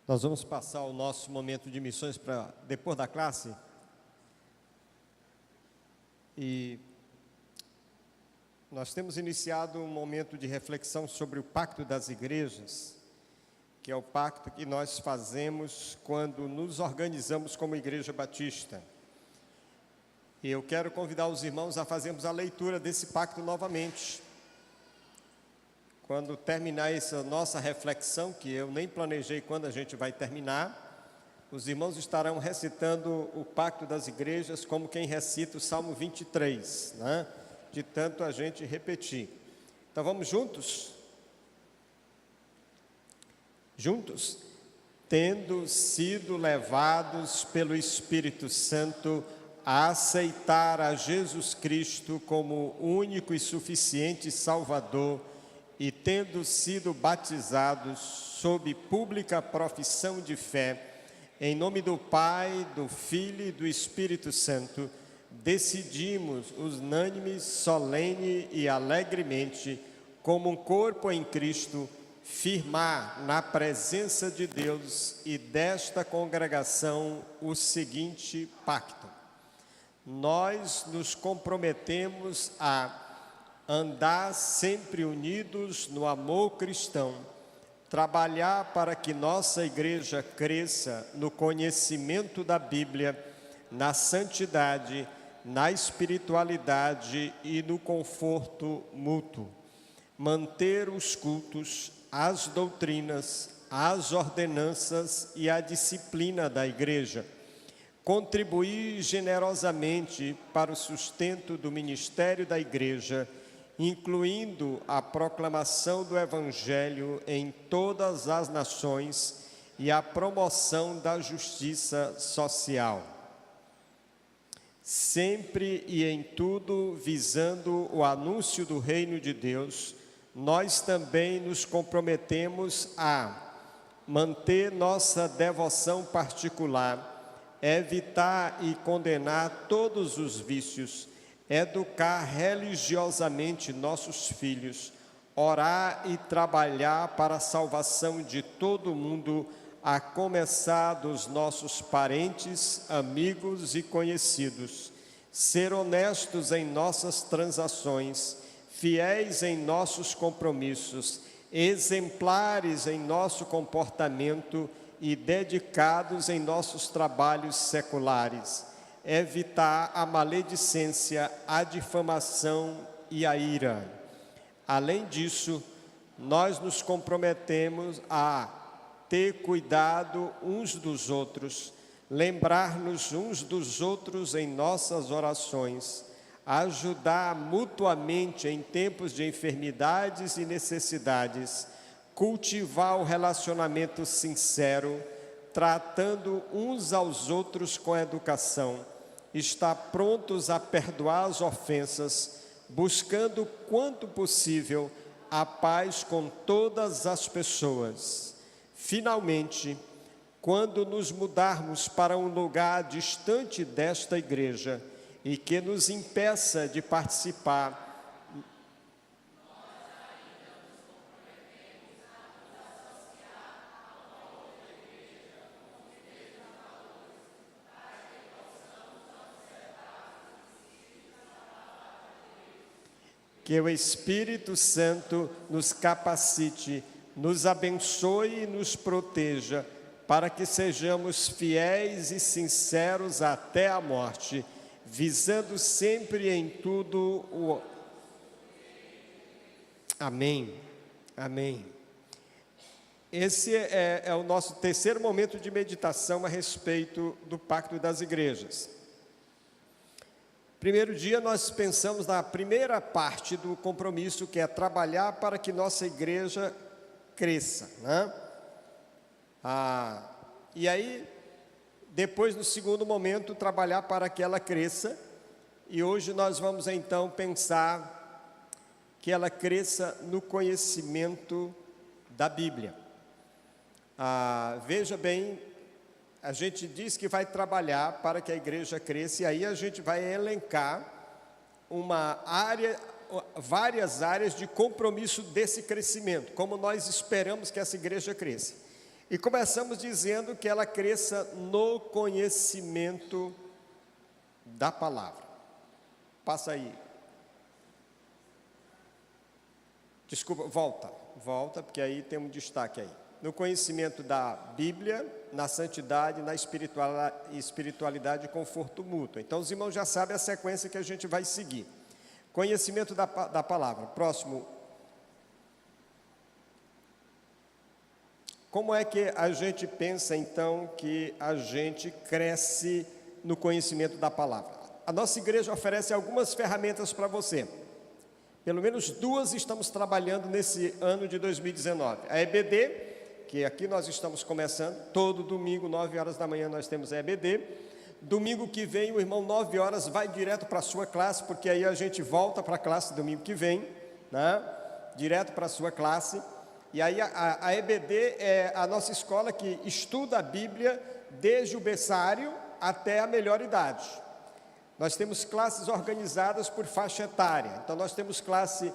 Nós vamos passar o nosso momento de missões para depois da classe. E nós temos iniciado um momento de reflexão sobre o Pacto das Igrejas, que é o pacto que nós fazemos quando nos organizamos como Igreja Batista. E eu quero convidar os irmãos a fazermos a leitura desse pacto novamente. Quando terminar essa nossa reflexão, que eu nem planejei quando a gente vai terminar, os irmãos estarão recitando o Pacto das Igrejas como quem recita o Salmo 23, né? De tanto a gente repetir. Então vamos juntos? Juntos? Tendo sido levados pelo Espírito Santo a aceitar a Jesus Cristo como único e suficiente Salvador, e tendo sido batizados sob pública profissão de fé, em nome do Pai, do Filho e do Espírito Santo, decidimos, unânimes, solene e alegremente, como um corpo em Cristo, firmar na presença de Deus e desta congregação o seguinte pacto. Nós nos comprometemos a andar sempre unidos no amor cristão, trabalhar para que nossa igreja cresça no conhecimento da Bíblia, na santidade, na espiritualidade e no conforto mútuo, manter os cultos, as doutrinas, as ordenanças e a disciplina da igreja, contribuir generosamente para o sustento do ministério da igreja, incluindo a proclamação do Evangelho em todas as nações e a promoção da justiça social. Sempre e em tudo visando o anúncio do reino de Deus, nós também nos comprometemos a manter nossa devoção particular, evitar e condenar todos os vícios, educar religiosamente nossos filhos, orar e trabalhar para a salvação de todo mundo, a começar dos nossos parentes, amigos e conhecidos, ser honestos em nossas transações, fiéis em nossos compromissos, exemplares em nosso comportamento e dedicados em nossos trabalhos seculares, evitar a maledicência, a difamação e a ira. Além disso, nós nos comprometemos a ter cuidado uns dos outros, lembrar-nos uns dos outros em nossas orações, ajudar mutuamente em tempos de enfermidades e necessidades, cultivar o relacionamento sincero, tratando uns aos outros com educação, estar prontos a perdoar as ofensas, buscando quanto possível a paz com todas as pessoas. Finalmente, quando nos mudarmos para um lugar distante desta igreja e que nos impeça de participar, que o Espírito Santo nos capacite, nos abençoe e nos proteja, para que sejamos fiéis e sinceros até a morte, visando sempre em tudo o... Amém. Amém. Esse é o nosso terceiro momento de meditação a respeito do Pacto das Igrejas. Primeiro dia nós pensamos na primeira parte do compromisso, que é trabalhar para que nossa igreja cresça, né? E aí, depois no segundo momento, trabalhar para que ela cresça, e hoje nós vamos então pensar que ela cresça no conhecimento da Bíblia. Veja bem, a gente diz que vai trabalhar para que a igreja cresça, e aí a gente vai elencar várias áreas de compromisso desse crescimento, como nós esperamos que essa igreja cresça. E começamos dizendo que ela cresça no conhecimento da palavra. Passa aí. Desculpa, volta, porque aí tem um destaque aí. No conhecimento da Bíblia, na santidade, na espiritualidade e conforto mútuo. Então, os irmãos já sabem a sequência que a gente vai seguir. Conhecimento da palavra. Próximo. Como é que a gente pensa, então, que a gente cresce no conhecimento da palavra? A nossa igreja oferece algumas ferramentas para você. Pelo menos 2 estamos trabalhando nesse ano de 2019. A EBD, que aqui nós estamos começando, todo domingo, 9 horas da manhã, nós temos a EBD. Domingo que vem, o irmão, 9 horas, vai direto para a sua classe, porque aí a gente volta para a classe domingo que vem, né? Direto para a sua classe. E aí a EBD é a nossa escola que estuda a Bíblia desde o berçário até a melhor idade. Nós temos classes organizadas por faixa etária. Então, nós temos classe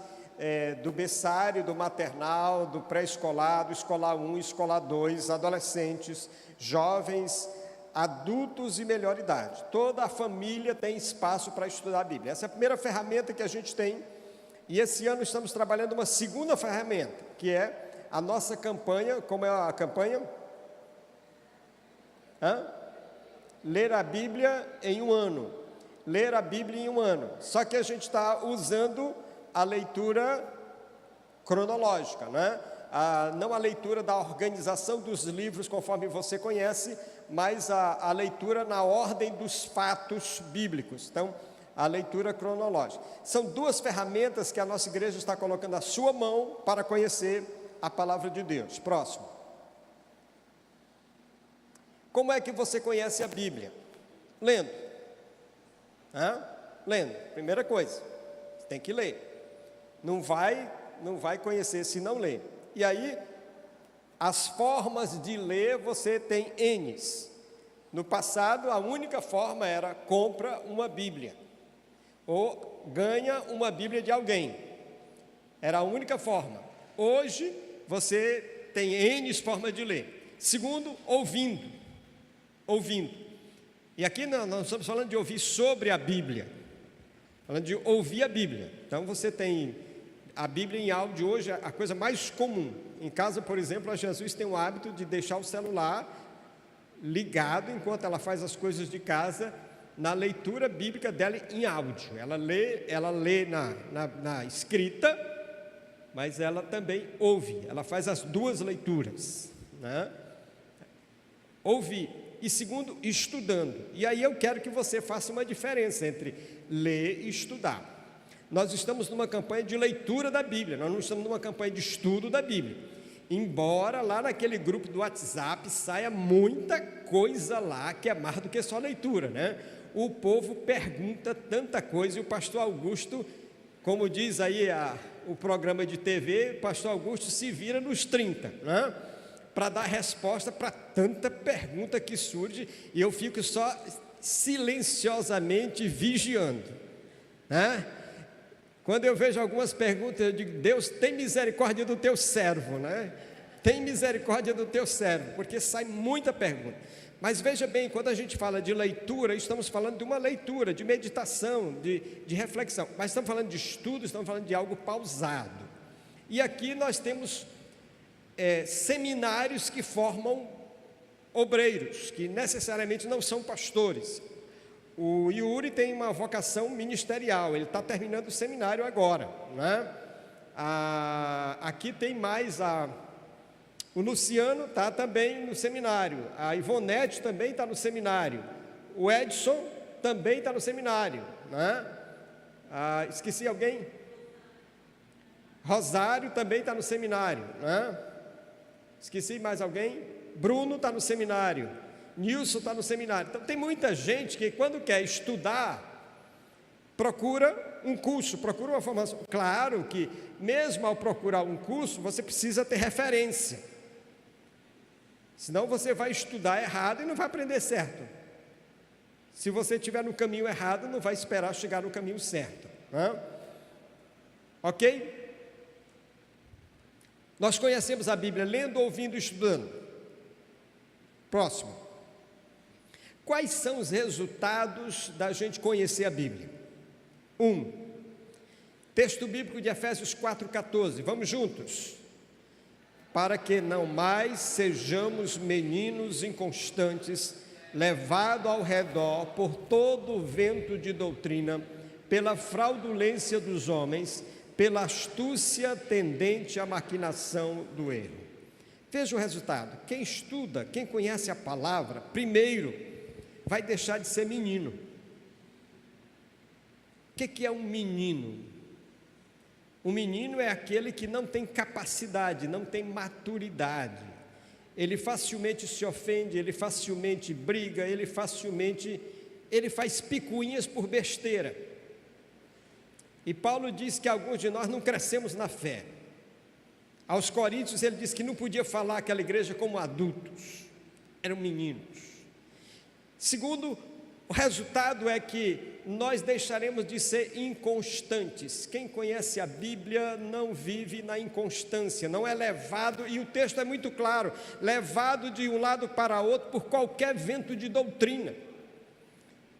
do berçário, do maternal, do pré-escolar, do escolar 1, escolar 2, adolescentes, jovens, adultos e melhor idade. Toda a família tem espaço para estudar a Bíblia. Essa é a primeira ferramenta que a gente tem. E esse ano estamos trabalhando uma segunda ferramenta, que é a nossa campanha. Como é a campanha? Ler a Bíblia em um ano. Ler a Bíblia em um ano. Só que a gente está usando a leitura cronológica, né? Não a leitura da organização dos livros, conforme você conhece, mas a leitura na ordem dos fatos bíblicos. Então, a leitura cronológica. São 2 ferramentas que a nossa igreja está colocando na sua mão para conhecer a palavra de Deus. Próximo. Como é que você conhece a Bíblia? Lendo. Lendo, primeira coisa, você tem que ler. Não vai conhecer se não ler. E aí, as formas de ler, você tem N's. No passado, a única forma era compra uma Bíblia, ou ganha uma Bíblia de alguém. Era a única forma. Hoje, você tem N's formas de ler. Segundo, ouvindo. E aqui não estamos falando de ouvir sobre a Bíblia, falando de ouvir a Bíblia. Então você tem a Bíblia em áudio hoje, a coisa mais comum. Em casa, por exemplo, a Jesus tem o hábito de deixar o celular ligado enquanto ela faz as coisas de casa, na leitura bíblica dela em áudio. Ela lê na escrita, mas ela também ouve, ela faz as 2 leituras, né? Ouvir. E segundo, estudando. E aí eu quero que você faça uma diferença entre ler e estudar. Nós estamos numa campanha de leitura da Bíblia, nós não estamos numa campanha de estudo da Bíblia. Embora lá naquele grupo do WhatsApp saia muita coisa lá que é mais do que só leitura, né? O povo pergunta tanta coisa e o pastor Augusto, como diz aí o programa de TV, o pastor Augusto se vira nos 30, né? Para dar resposta para tanta pergunta que surge, e eu fico só silenciosamente vigiando, né? Quando eu vejo algumas perguntas, eu digo: Deus, tem misericórdia do teu servo, né? Tem misericórdia do teu servo, porque sai muita pergunta. Mas veja bem, quando a gente fala de leitura, estamos falando de uma leitura, de meditação, de reflexão, mas estamos falando de estudo, estamos falando de algo pausado. E aqui nós temos seminários que formam obreiros, que necessariamente não são pastores. O Yuri tem uma vocação ministerial, ele está terminando o seminário agora, né? Aqui tem mais o Luciano está também no seminário, a Ivonete também está no seminário, o Edson também está no seminário, né? Esqueci alguém? Rosário também está no seminário, né? Esqueci mais alguém? Bruno está no seminário, Nilson está no seminário. Então tem muita gente que quando quer estudar, procura um curso, procura uma formação. Claro que mesmo ao procurar um curso, você precisa ter referência, senão você vai estudar errado e não vai aprender certo. Se você estiver no caminho errado, não vai esperar chegar no caminho certo, né? Ok? Nós conhecemos a Bíblia lendo, ouvindo e estudando. Próximo. Quais são os resultados da gente conhecer a Bíblia? 1. Texto bíblico de Efésios 4,14. Vamos juntos. Para que não mais sejamos meninos inconstantes, levados ao redor por todo o vento de doutrina, pela fraudulência dos homens, pela astúcia tendente à maquinação do erro. Veja o resultado. Quem estuda, quem conhece a palavra, primeiro, vai deixar de ser menino. O que é um menino? Um menino é aquele que não tem capacidade, não tem maturidade. Ele facilmente se ofende, ele facilmente briga, ele faz picuinhas por besteira. E Paulo diz que alguns de nós não crescemos na fé. Aos Coríntios ele disse que não podia falar aquela igreja como adultos, eram meninos. Segundo, o resultado é que nós deixaremos de ser inconstantes. Quem conhece a Bíblia não vive na inconstância, não é levado, e o texto é muito claro, levado de um lado para outro por qualquer vento de doutrina.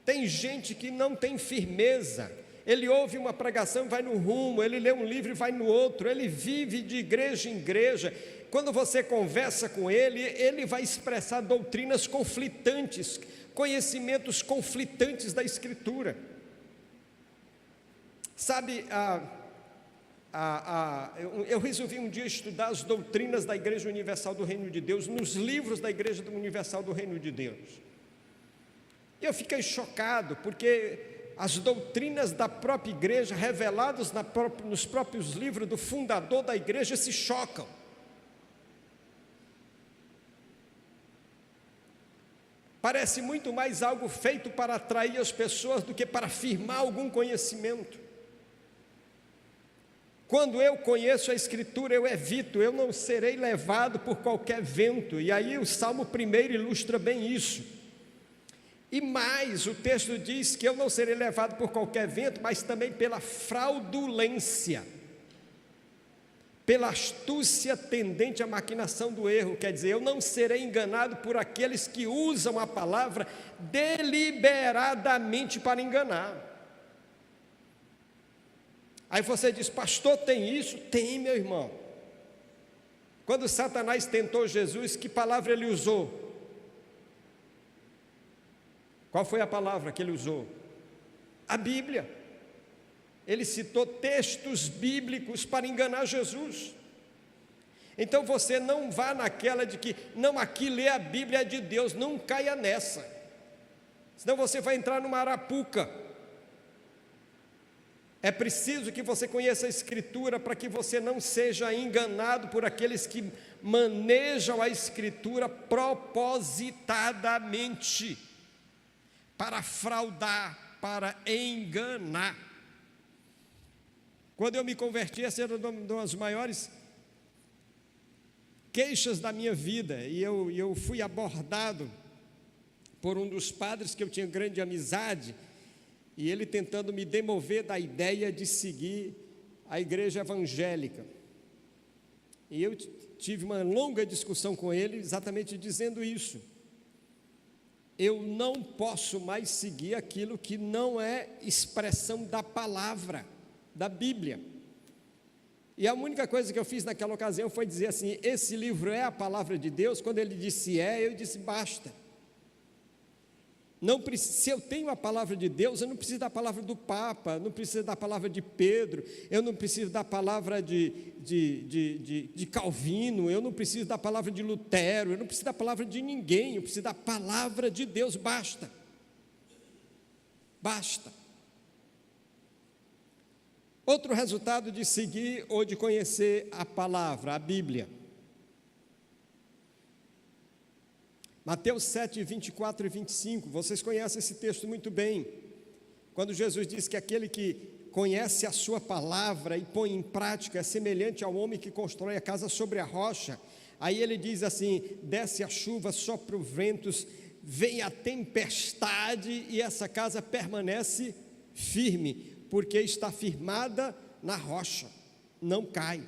Tem gente que não tem firmeza, ele ouve uma pregação e vai no rumo, ele lê um livro e vai no outro, ele vive de igreja em igreja. Quando você conversa com ele, ele vai expressar doutrinas conflitantes, conhecimentos conflitantes da Escritura. Sabe, eu resolvi um dia estudar as doutrinas da Igreja Universal do Reino de Deus, nos livros da Igreja Universal do Reino de Deus. E eu fiquei chocado, porque as doutrinas da própria igreja, reveladas nos próprios livros do fundador da igreja, se chocam. Parece muito mais algo feito para atrair as pessoas do que para afirmar algum conhecimento. Quando eu conheço a Escritura, eu evito, eu não serei levado por qualquer vento. E aí o Salmo 1 ilustra bem isso. E mais, o texto diz que eu não serei levado por qualquer vento, mas também pela fraudulência, pela astúcia tendente à maquinação do erro. Quer dizer, eu não serei enganado por aqueles que usam a palavra deliberadamente para enganar. Aí você diz, pastor, tem isso? Tem, meu irmão. Quando Satanás tentou Jesus, que palavra ele usou? Qual foi a palavra que ele usou? A Bíblia. Ele citou textos bíblicos para enganar Jesus. Então você não vá naquela de que, não, aqui ler a Bíblia é de Deus, não caia nessa. Senão você vai entrar numa arapuca. É preciso que você conheça a Escritura para que você não seja enganado por aqueles que manejam a Escritura propositadamente, para fraudar, para enganar. Quando eu me converti, essa era uma das maiores queixas da minha vida, e eu fui abordado por um dos padres que eu tinha grande amizade, e ele tentando me demover da ideia de seguir a igreja evangélica. E eu tive uma longa discussão com ele, exatamente dizendo isso. Eu não posso mais seguir aquilo que não é expressão da palavra, da Bíblia. E a única coisa que eu fiz naquela ocasião foi dizer assim, esse livro é a palavra de Deus? Quando ele disse eu disse basta. Não, se eu tenho a palavra de Deus, eu não preciso da palavra do Papa, não preciso da palavra de Pedro, eu não preciso da palavra de Calvino, eu não preciso da palavra de Lutero, eu não preciso da palavra de ninguém, eu preciso da palavra de Deus, basta. Basta. Outro resultado de seguir ou de conhecer a palavra, a Bíblia. Mateus 7, 24 e 25, vocês conhecem esse texto muito bem, quando Jesus diz que aquele que conhece a sua palavra e põe em prática é semelhante ao homem que constrói a casa sobre a rocha. Aí ele diz assim, desce a chuva, sopra os ventos, vem a tempestade e essa casa permanece firme, porque está firmada na rocha, não cai.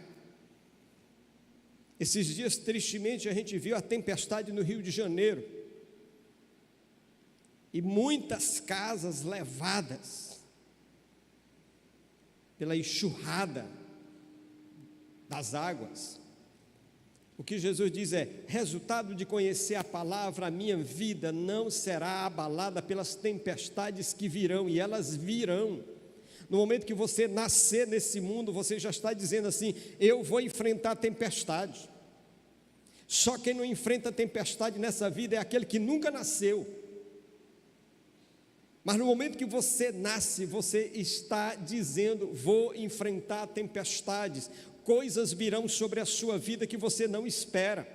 Esses dias, tristemente, a gente viu a tempestade no Rio de Janeiro, e muitas casas levadas pela enxurrada das águas. O que Jesus diz é: resultado de conhecer a palavra, a minha vida não será abalada pelas tempestades que virão, e elas virão. No momento que você nascer nesse mundo, você já está dizendo assim: eu vou enfrentar a tempestade. Só quem não enfrenta a tempestade nessa vida é aquele que nunca nasceu. Mas no momento que você nasce, você está dizendo: vou enfrentar tempestades. Coisas virão sobre a sua vida que você não espera.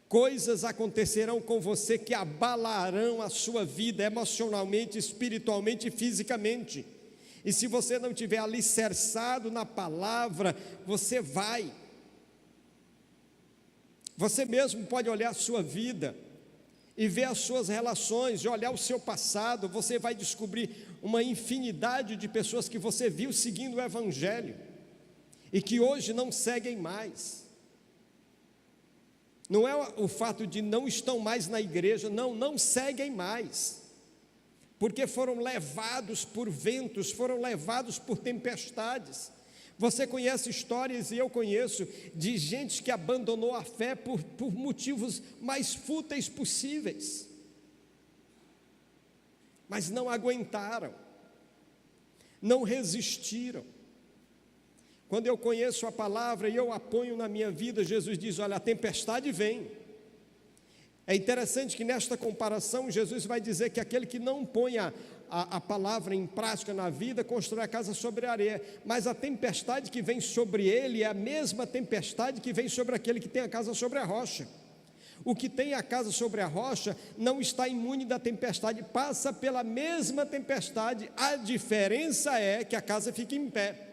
Coisas acontecerão com você que abalarão a sua vida emocionalmente, espiritualmente e fisicamente. E se você não tiver alicerçado na palavra, você vai. Você mesmo pode olhar a sua vida e ver as suas relações, e olhar o seu passado. Você vai descobrir uma infinidade de pessoas que você viu seguindo o Evangelho e que hoje não seguem mais. Não é o fato de não estão mais na igreja, não seguem mais, porque foram levados por ventos, foram levados por tempestades. Você conhece histórias, e eu conheço, de gente que abandonou a fé por motivos mais fúteis possíveis, mas não aguentaram, não resistiram. Quando eu conheço a palavra e eu a ponho na minha vida, Jesus diz: olha, a tempestade vem. É interessante que nesta comparação Jesus vai dizer que aquele que não põe a palavra em prática na vida, constrói a casa sobre a areia, mas a tempestade que vem sobre ele é a mesma tempestade que vem sobre aquele que tem a casa sobre a rocha. O que tem a casa sobre a rocha não está imune da tempestade, passa pela mesma tempestade, a diferença é que a casa fica em pé.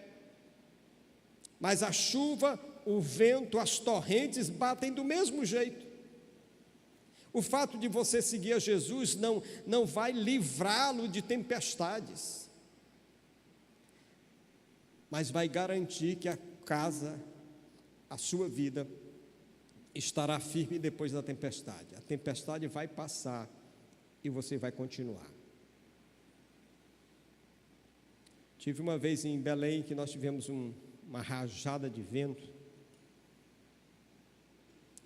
Mas a chuva, o vento, as torrentes batem do mesmo jeito. O fato de você seguir a Jesus não vai livrá-lo de tempestades, mas vai garantir que a casa, a sua vida, estará firme depois da tempestade. A tempestade vai passar e você vai continuar. Tive uma vez em Belém que nós tivemos uma rajada de vento.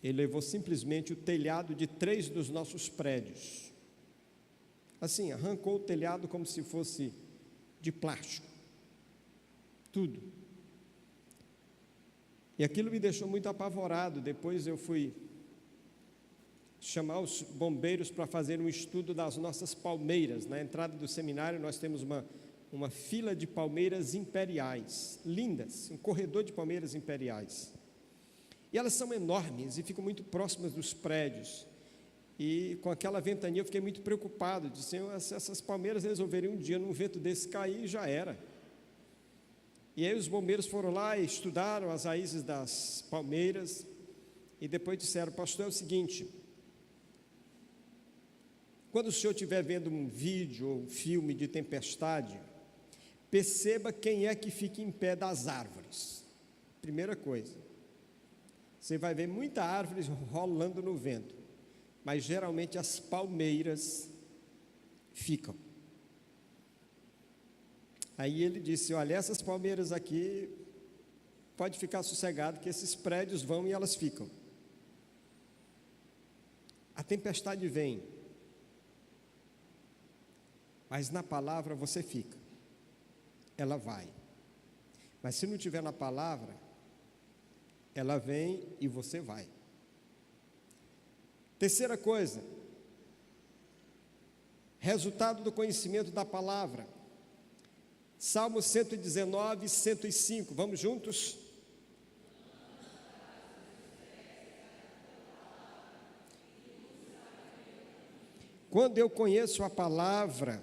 Ele levou simplesmente o telhado de 3 dos nossos prédios. Assim, arrancou o telhado como se fosse de plástico. Tudo. E aquilo me deixou muito apavorado. Depois eu fui chamar os bombeiros para fazer um estudo das nossas palmeiras. Na entrada do seminário nós temos uma fila de palmeiras imperiais, lindas, um corredor de palmeiras imperiais. E elas são enormes e ficam muito próximas dos prédios. E com aquela ventania eu fiquei muito preocupado. Disse: essas palmeiras resolveriam um dia num vento desse cair e já era. E aí os bombeiros foram lá e estudaram as raízes das palmeiras. E depois disseram: pastor, é o seguinte, quando o senhor estiver vendo um vídeo ou um filme de tempestade, perceba quem é que fica em pé das árvores. Primeira coisa. Você vai ver muita árvore rolando no vento, mas geralmente as palmeiras ficam. Aí ele disse: olha, essas palmeiras aqui, pode ficar sossegado que esses prédios vão e elas ficam. A tempestade vem, mas na palavra você fica. Ela vai. Mas se não tiver na palavra, ela vem e você vai. Terceira coisa, resultado do conhecimento da palavra. Salmo 119, 105, vamos juntos? Quando eu conheço a palavra,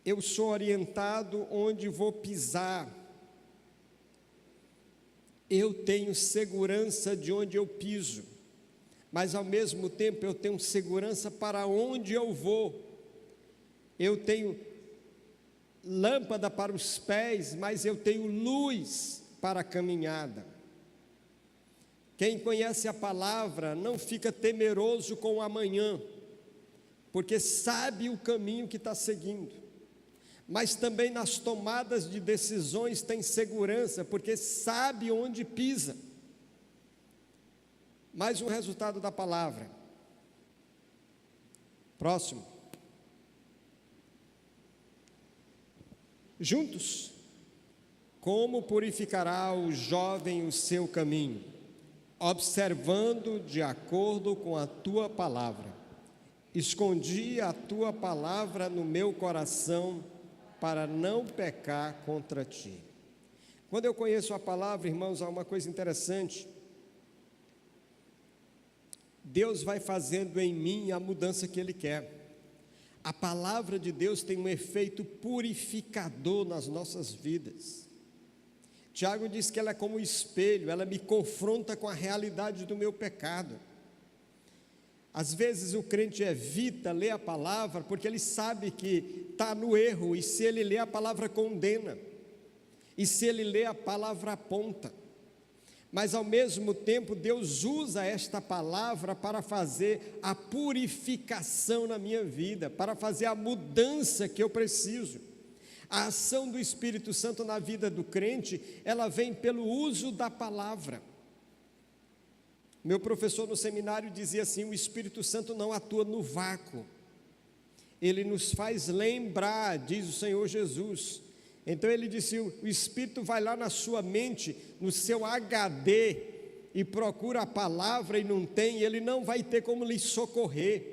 eu sou orientado onde vou pisar. Eu tenho segurança de onde eu piso, mas ao mesmo tempo eu tenho segurança para onde eu vou. Eu tenho lâmpada para os pés, mas eu tenho luz para a caminhada. Quem conhece a palavra não fica temeroso com o amanhã, porque sabe o caminho que está seguindo, mas também nas tomadas de decisões tem segurança, porque sabe onde pisa. Mais um resultado da palavra. Próximo. Juntos, como purificará o jovem o seu caminho? Observando de acordo com a tua palavra. Escondi a tua palavra no meu coração para não pecar contra ti. Quando eu conheço a palavra, irmãos, há uma coisa interessante. Deus vai fazendo em mim a mudança que Ele quer. A palavra de Deus tem um efeito purificador nas nossas vidas. Tiago diz que ela é como um espelho, ela me confronta com a realidade do meu pecado. Às vezes o crente evita ler a palavra porque ele sabe que está no erro, e se ele lê a palavra condena, e se ele lê a palavra aponta. Mas ao mesmo tempo Deus usa esta palavra para fazer a purificação na minha vida, para fazer a mudança que eu preciso. A ação do Espírito Santo na vida do crente, ela vem pelo uso da palavra. Meu professor no seminário dizia assim: o Espírito Santo não atua no vácuo, ele nos faz lembrar, diz o Senhor Jesus. Então ele disse: o Espírito vai lá na sua mente, no seu HD, e procura a palavra e não tem, ele não vai ter como lhe socorrer.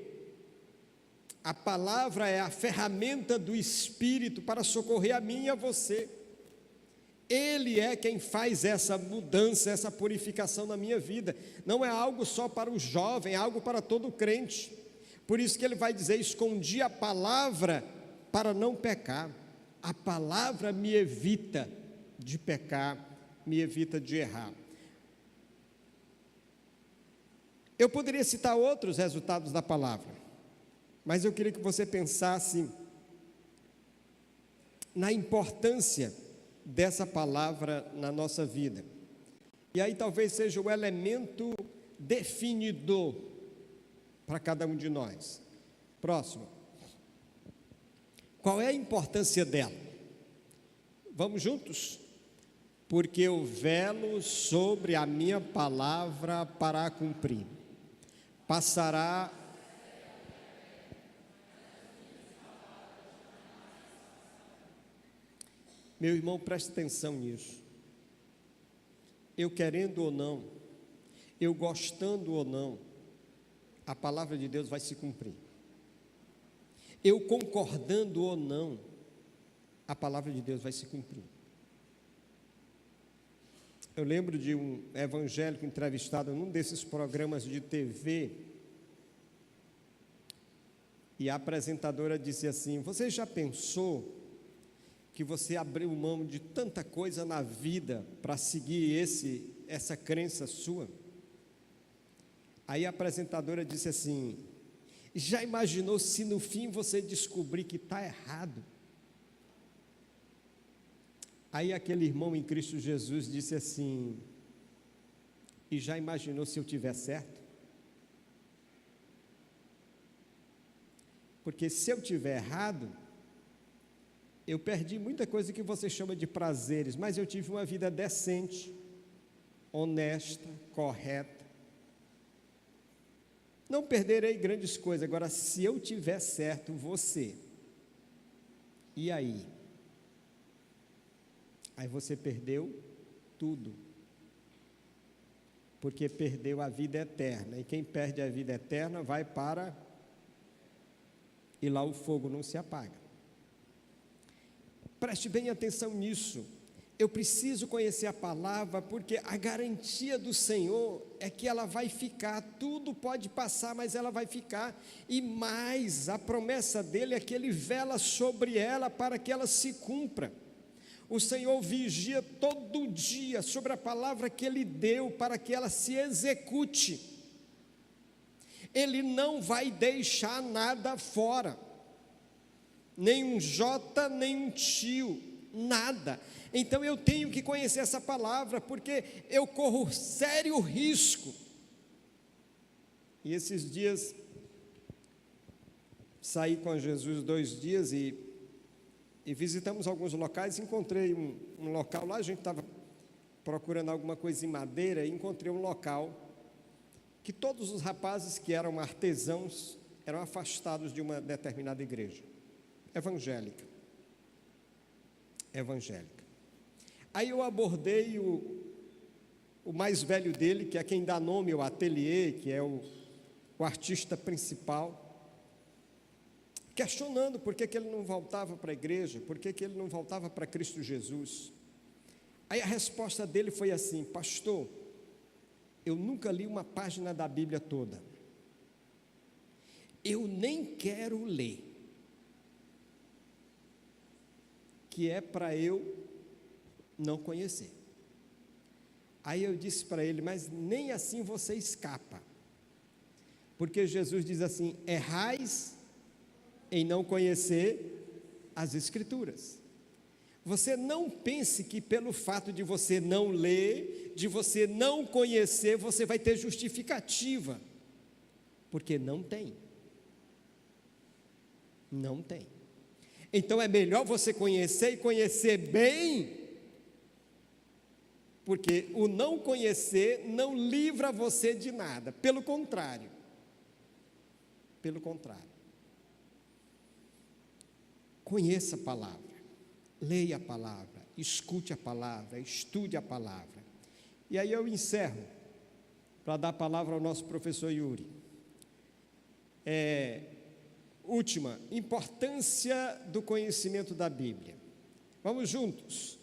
A palavra é a ferramenta do Espírito para socorrer a mim e a você. Ele é quem faz essa mudança, essa purificação na minha vida. Não é algo só para o jovem, é algo para todo crente. Por isso que ele vai dizer: escondi a palavra para não pecar. A palavra me evita de pecar, me evita de errar. Eu poderia citar outros resultados da palavra, mas eu queria que você pensasse na importância dessa palavra na nossa vida. E aí talvez seja o elemento definidor para cada um de nós. Próximo. Qual é a importância dela? Vamos juntos? Porque eu velo sobre a minha palavra para a cumprir. Passará. Meu irmão, preste atenção nisso. Eu querendo ou não, eu gostando ou não, a palavra de Deus vai se cumprir. Eu concordando ou não, a palavra de Deus vai se cumprir. Eu lembro de um evangélico entrevistado num desses programas de TV, e a apresentadora disse assim: você já pensou que você abriu mão de tanta coisa na vida para seguir essa crença sua? Aí a apresentadora disse assim: já imaginou se no fim você descobrir que está errado? Aí aquele irmão em Cristo Jesus disse assim: e já imaginou se eu tiver certo? Porque se eu tiver errado, eu perdi muita coisa que você chama de prazeres, mas eu tive uma vida decente, honesta, correta. Não perderei grandes coisas. Agora, se eu tiver certo, você, e aí? Aí você perdeu tudo, porque perdeu a vida eterna, e quem perde a vida eterna vai para, e lá o fogo não se apaga. Preste bem atenção nisso. Eu preciso conhecer a palavra, porque a garantia do Senhor é que ela vai ficar. Tudo pode passar, mas ela vai ficar. E mais, a promessa dele é que ele vela sobre ela para que ela se cumpra. O Senhor vigia todo dia sobre a palavra que ele deu para que ela se execute. Ele não vai deixar nada fora, nem um jota, nem um tio. nada. Então eu tenho que conhecer essa palavra, porque eu corro sério risco. E esses dias, saí com Jesus 2 dias e visitamos alguns locais. Encontrei um local lá, a gente estava procurando alguma coisa em madeira, e encontrei um local que todos os rapazes que eram artesãos eram afastados de uma determinada igreja evangélica. Aí eu abordei o mais velho dele, que é quem dá nome ao ateliê, que é o artista principal, questionando por que ele não voltava para a igreja, por que ele não voltava para Cristo Jesus. Aí a resposta dele foi assim: pastor, eu nunca li uma página da Bíblia toda, eu nem quero ler, que é para eu não conhecer. Aí eu disse para ele: mas nem assim você escapa, porque Jesus diz assim: errais em não conhecer as Escrituras. Você não pense que pelo fato de você não ler, de você não conhecer, você vai ter justificativa, porque não tem. Não tem. Então é melhor você conhecer e conhecer bem, porque o não conhecer não livra você de nada, pelo contrário. Conheça a palavra, leia a palavra, escute a palavra, estude a palavra. E aí eu encerro, para dar a palavra ao nosso professor Yuri. Última, importância do conhecimento da Bíblia. Vamos juntos.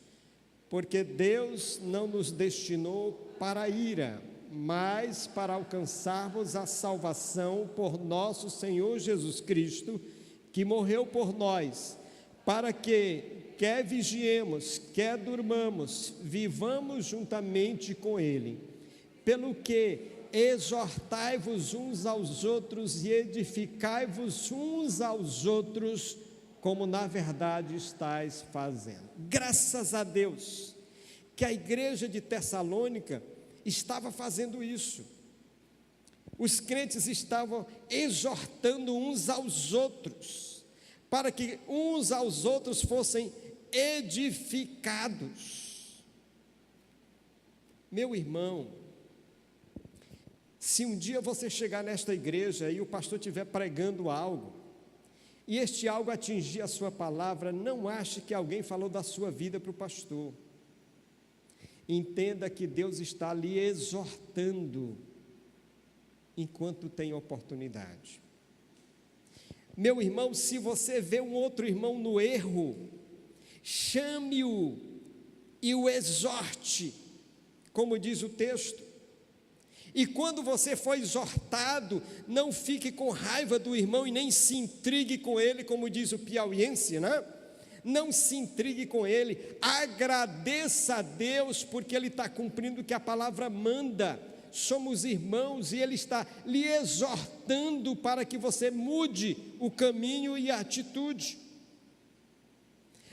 Porque Deus não nos destinou para a ira, mas para alcançarmos a salvação por nosso Senhor Jesus Cristo, que morreu por nós, para que, quer vigiemos, quer durmamos, vivamos juntamente com Ele. Pelo que exortai-vos uns aos outros e edificai-vos uns aos outros, como na verdade estáis fazendo. Graças a Deus que a igreja de Tessalônica estava fazendo isso. Os crentes estavam exortando uns aos outros, para que uns aos outros fossem edificados. Meu irmão, se um dia você chegar nesta igreja e o pastor estiver pregando algo, e este algo atingir a sua palavra, não ache que alguém falou da sua vida para o pastor. Entenda que Deus está lhe exortando, enquanto tem oportunidade. Meu irmão, se você vê um outro irmão no erro, chame-o e o exorte, como diz o texto. E quando você for exortado, não fique com raiva do irmão e nem se intrigue com ele, como diz o piauiense, né? Não se intrigue com ele, agradeça a Deus, porque Ele está cumprindo o que a palavra manda. Somos irmãos e Ele está lhe exortando para que você mude o caminho e a atitude.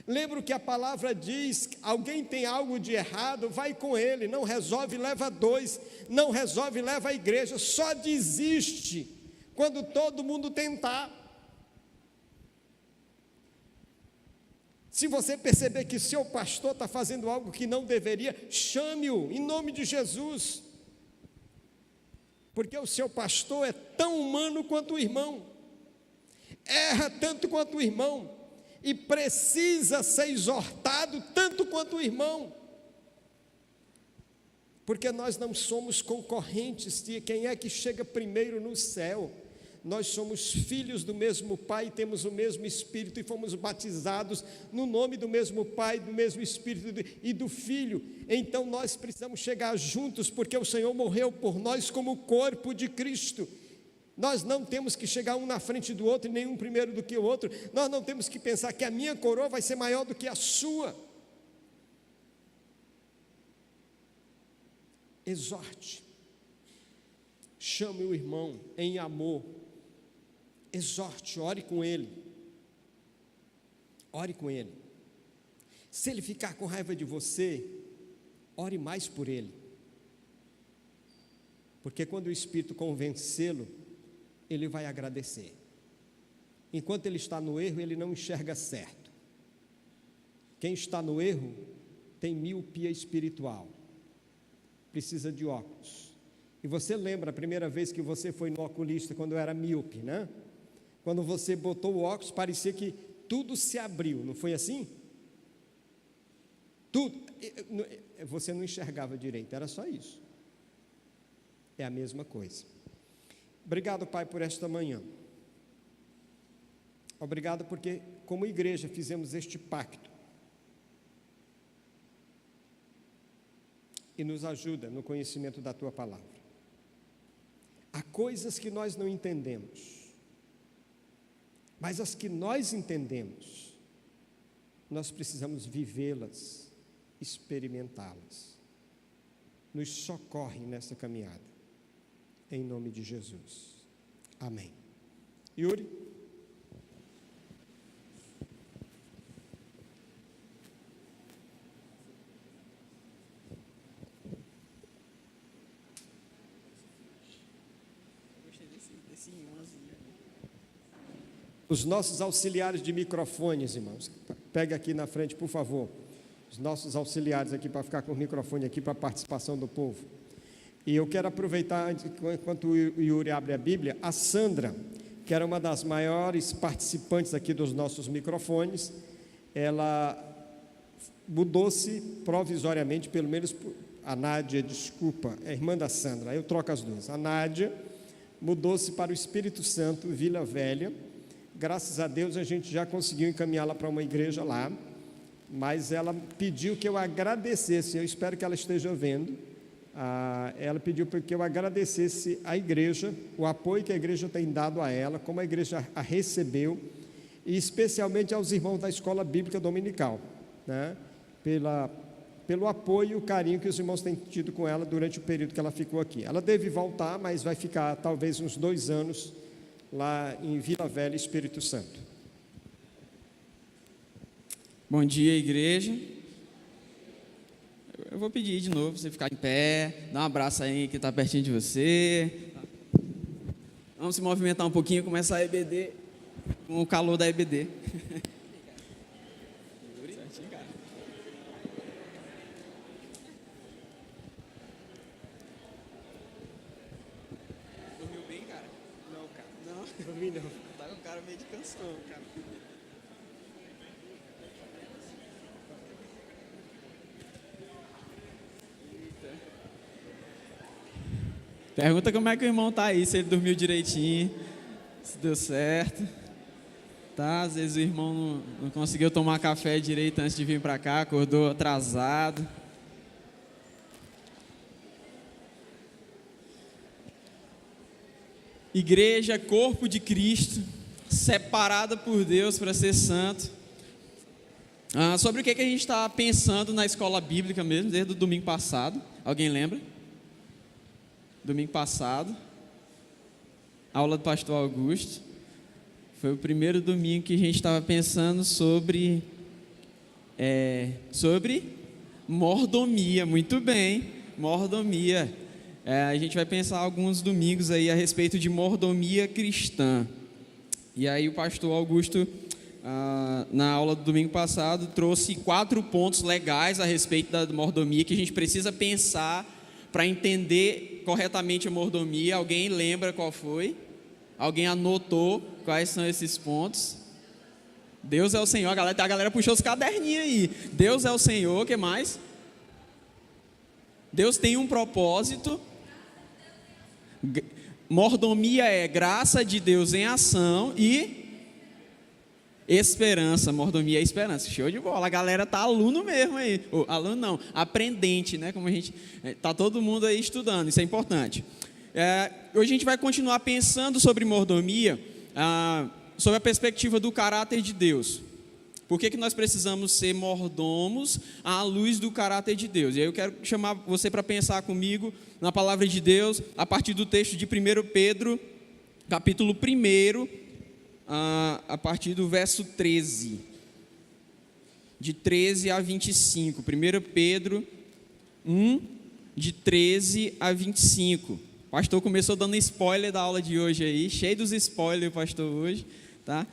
Lembra o que a palavra diz: alguém tem algo de errado, vai com ele, não resolve, leva 2, não resolve, leva a igreja, só desiste quando todo mundo tentar. Se você perceber que seu pastor está fazendo algo que não deveria, chame-o, em nome de Jesus, porque o seu pastor é tão humano quanto o irmão, erra tanto quanto o irmão, e precisa ser exortado tanto quanto o irmão, porque nós não somos concorrentes de quem é que chega primeiro no céu. Nós somos filhos do mesmo Pai, temos o mesmo Espírito e fomos batizados no nome do mesmo Pai, do mesmo Espírito e do Filho. Então nós precisamos chegar juntos, porque o Senhor morreu por nós como corpo de Cristo. Nós não temos que chegar um na frente do outro e nenhum primeiro do que o outro. Nós não temos que pensar que a minha coroa vai ser maior do que a sua. Exorte, chame o irmão em amor, exorte, ore com ele, Se ele ficar com raiva de você, ore mais por ele. Porque quando o Espírito convencê-lo, ele vai agradecer. Enquanto ele está no erro, ele não enxerga certo. Quem está no erro tem miopia espiritual, precisa de óculos. E você lembra a primeira vez que você foi no oculista quando era míope, né? Quando você botou o óculos, parecia que tudo se abriu, não foi assim? Tudo, você não enxergava direito, era só isso. É a mesma coisa. Obrigado, Pai, por esta manhã. Obrigado porque, como igreja, fizemos este pacto. E nos ajuda no conhecimento da Tua palavra. Há coisas que nós não entendemos, mas as que nós entendemos, nós precisamos vivê-las, experimentá-las. Nos socorre nessa caminhada, em nome de Jesus. Amém. Yuri? Os nossos auxiliares de microfones, irmãos, pega aqui na frente, por favor. Os nossos auxiliares aqui para ficar com o microfone aqui para a participação do povo. E eu quero aproveitar, enquanto o Yuri abre a Bíblia, a Sandra, que era uma das maiores participantes aqui dos nossos microfones, ela mudou-se provisoriamente, pelo menos a Nádia, desculpa, é irmã da Sandra, eu troco as duas. A Nádia mudou-se para o Espírito Santo, Vila Velha. Graças a Deus a gente já conseguiu encaminhá-la para uma igreja lá, mas ela pediu que eu agradecesse, eu espero que ela esteja vendo, ela pediu que eu agradecesse à igreja, o apoio que a igreja tem dado a ela, como a igreja a recebeu, e especialmente aos irmãos da Escola Bíblica Dominical, né? Pelo apoio e o carinho que os irmãos têm tido com ela durante o período que ela ficou aqui. Ela deve voltar, mas vai ficar talvez uns 2 anos lá em Vila Velha, Espírito Santo. Bom dia, igreja. Eu vou pedir de novo para você ficar em pé, dar um abraço aí que está pertinho de você. Vamos se movimentar um pouquinho, começar a EBD com o calor da EBD. Dormiu bem, cara? Não, cara. Não, dormi não. Tá com cara meio de canção, cara. Pergunta como é que o irmão tá aí, se ele dormiu direitinho, se deu certo. Tá, às vezes o irmão não conseguiu tomar café direito antes de vir para cá, acordou atrasado. Igreja, corpo de Cristo, separada por Deus para ser santo. Sobre o que a gente está pensando na escola bíblica mesmo, desde o domingo passado. Alguém lembra? Domingo passado, aula do pastor Augusto. Foi o primeiro domingo que a gente estava pensando sobre mordomia. Muito bem, mordomia. A gente vai pensar alguns domingos aí a respeito de mordomia cristã. E aí o pastor Augusto, na aula do domingo passado, trouxe 4 pontos legais a respeito da mordomia que a gente precisa pensar para entender corretamente a mordomia. Alguém lembra qual foi? Alguém anotou quais são esses pontos? Deus é o Senhor. A galera puxou os caderninhos aí. Deus é o Senhor, o que mais? Deus tem um propósito. Mordomia é graça de Deus em ação e esperança. Mordomia é esperança. Show de bola. A galera tá aluno mesmo aí. Aluno não, aprendente, né? Como a gente tá todo mundo aí estudando. Isso é importante. Hoje a gente vai continuar pensando sobre mordomia, sob a perspectiva do caráter de Deus. Por que nós precisamos ser mordomos à luz do caráter de Deus? E aí eu quero chamar você para pensar comigo na palavra de Deus, a partir do texto de 1 Pedro, capítulo 1, a partir do verso 13. de 13 a 25. 1 Pedro 1, de 13 a 25. O pastor começou dando spoiler da aula de hoje aí, cheio dos spoilers o pastor hoje, tá?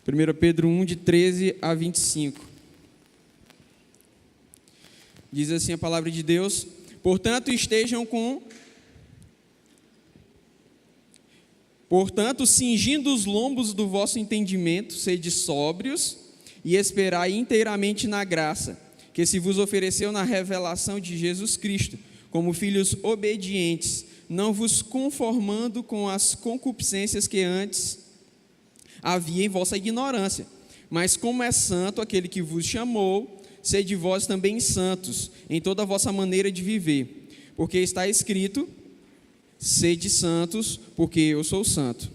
1 Pedro 1, de 13 a 25. Diz assim a palavra de Deus: Portanto, cingindo os lombos do vosso entendimento, sede sóbrios e esperai inteiramente na graça, que se vos ofereceu na revelação de Jesus Cristo, como filhos obedientes, não vos conformando com as concupiscências que antes havia em vossa ignorância, mas como é santo aquele que vos chamou, sede vós também santos em toda a vossa maneira de viver, porque está escrito: sede santos, porque eu sou santo.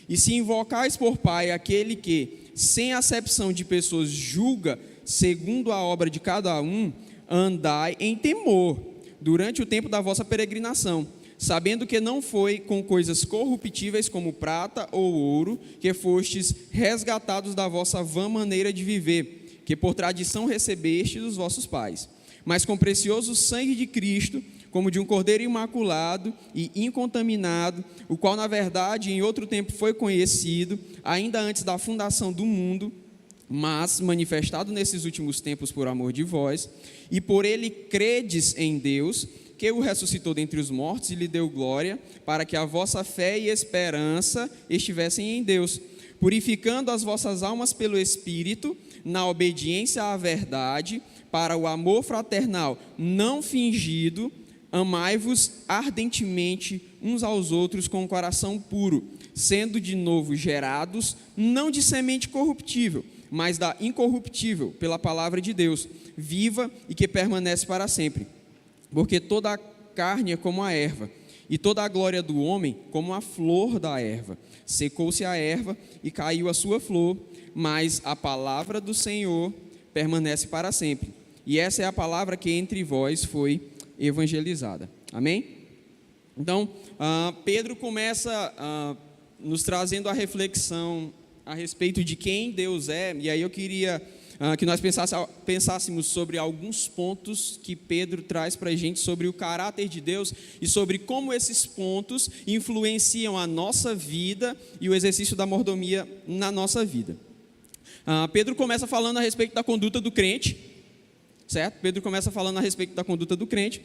E se invocais por Pai aquele que, sem acepção de pessoas, julga segundo a obra de cada um, andai em temor durante o tempo da vossa peregrinação, sabendo que não foi com coisas corruptíveis como prata ou ouro que fostes resgatados da vossa vã maneira de viver, que por tradição recebestes dos vossos pais, mas com precioso sangue de Cristo, como de um cordeiro imaculado e incontaminado, o qual na verdade em outro tempo foi conhecido, ainda antes da fundação do mundo, mas manifestado nesses últimos tempos por amor de vós, e por ele credes em Deus, que o ressuscitou dentre os mortos e lhe deu glória, para que a vossa fé e esperança estivessem em Deus, purificando as vossas almas pelo Espírito, na obediência à verdade, para o amor fraternal não fingido. Amai-vos ardentemente uns aos outros com o coração puro, sendo de novo gerados, não de semente corruptível, mas da incorruptível, pela palavra de Deus, viva e que permanece para sempre. Porque toda a carne é como a erva, e toda a glória do homem como a flor da erva. Secou-se a erva e caiu a sua flor, mas a palavra do Senhor permanece para sempre. E essa é a palavra que entre vós foi evangelizada. Amém? Então, Pedro começa nos trazendo a reflexão a respeito de quem Deus é, e aí eu queria que nós pensássemos sobre alguns pontos que Pedro traz para a gente sobre o caráter de Deus e sobre como esses pontos influenciam a nossa vida e o exercício da mordomia na nossa vida. Pedro começa falando a respeito da conduta do crente, certo? Pedro começa falando a respeito da conduta do crente,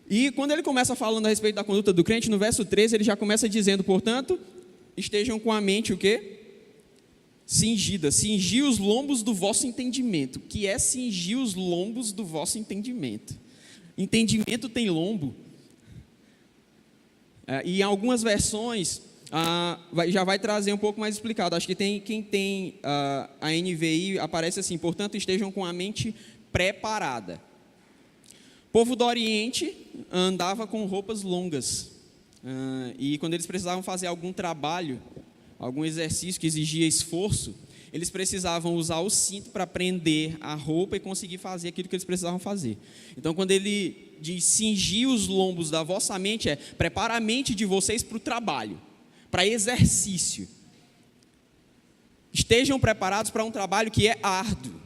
e quando ele começa falando a respeito da conduta do crente, no verso 13, ele já começa dizendo: portanto, estejam com a mente o quê? Cingida, cingir os lombos do vosso entendimento. O que é cingir os lombos do vosso entendimento? Entendimento tem lombo. E em algumas versões, já vai trazer um pouco mais explicado. Acho que quem tem a NVI, aparece assim: portanto, estejam com a mente preparada. O povo do Oriente andava com roupas longas, e quando eles precisavam fazer algum trabalho, algum exercício que exigia esforço, eles precisavam usar o cinto para prender a roupa e conseguir fazer aquilo que eles precisavam fazer. Então, quando ele diz cingir os lombos da vossa mente, prepara a mente de vocês para o trabalho, para exercício. Estejam preparados para um trabalho que é árduo.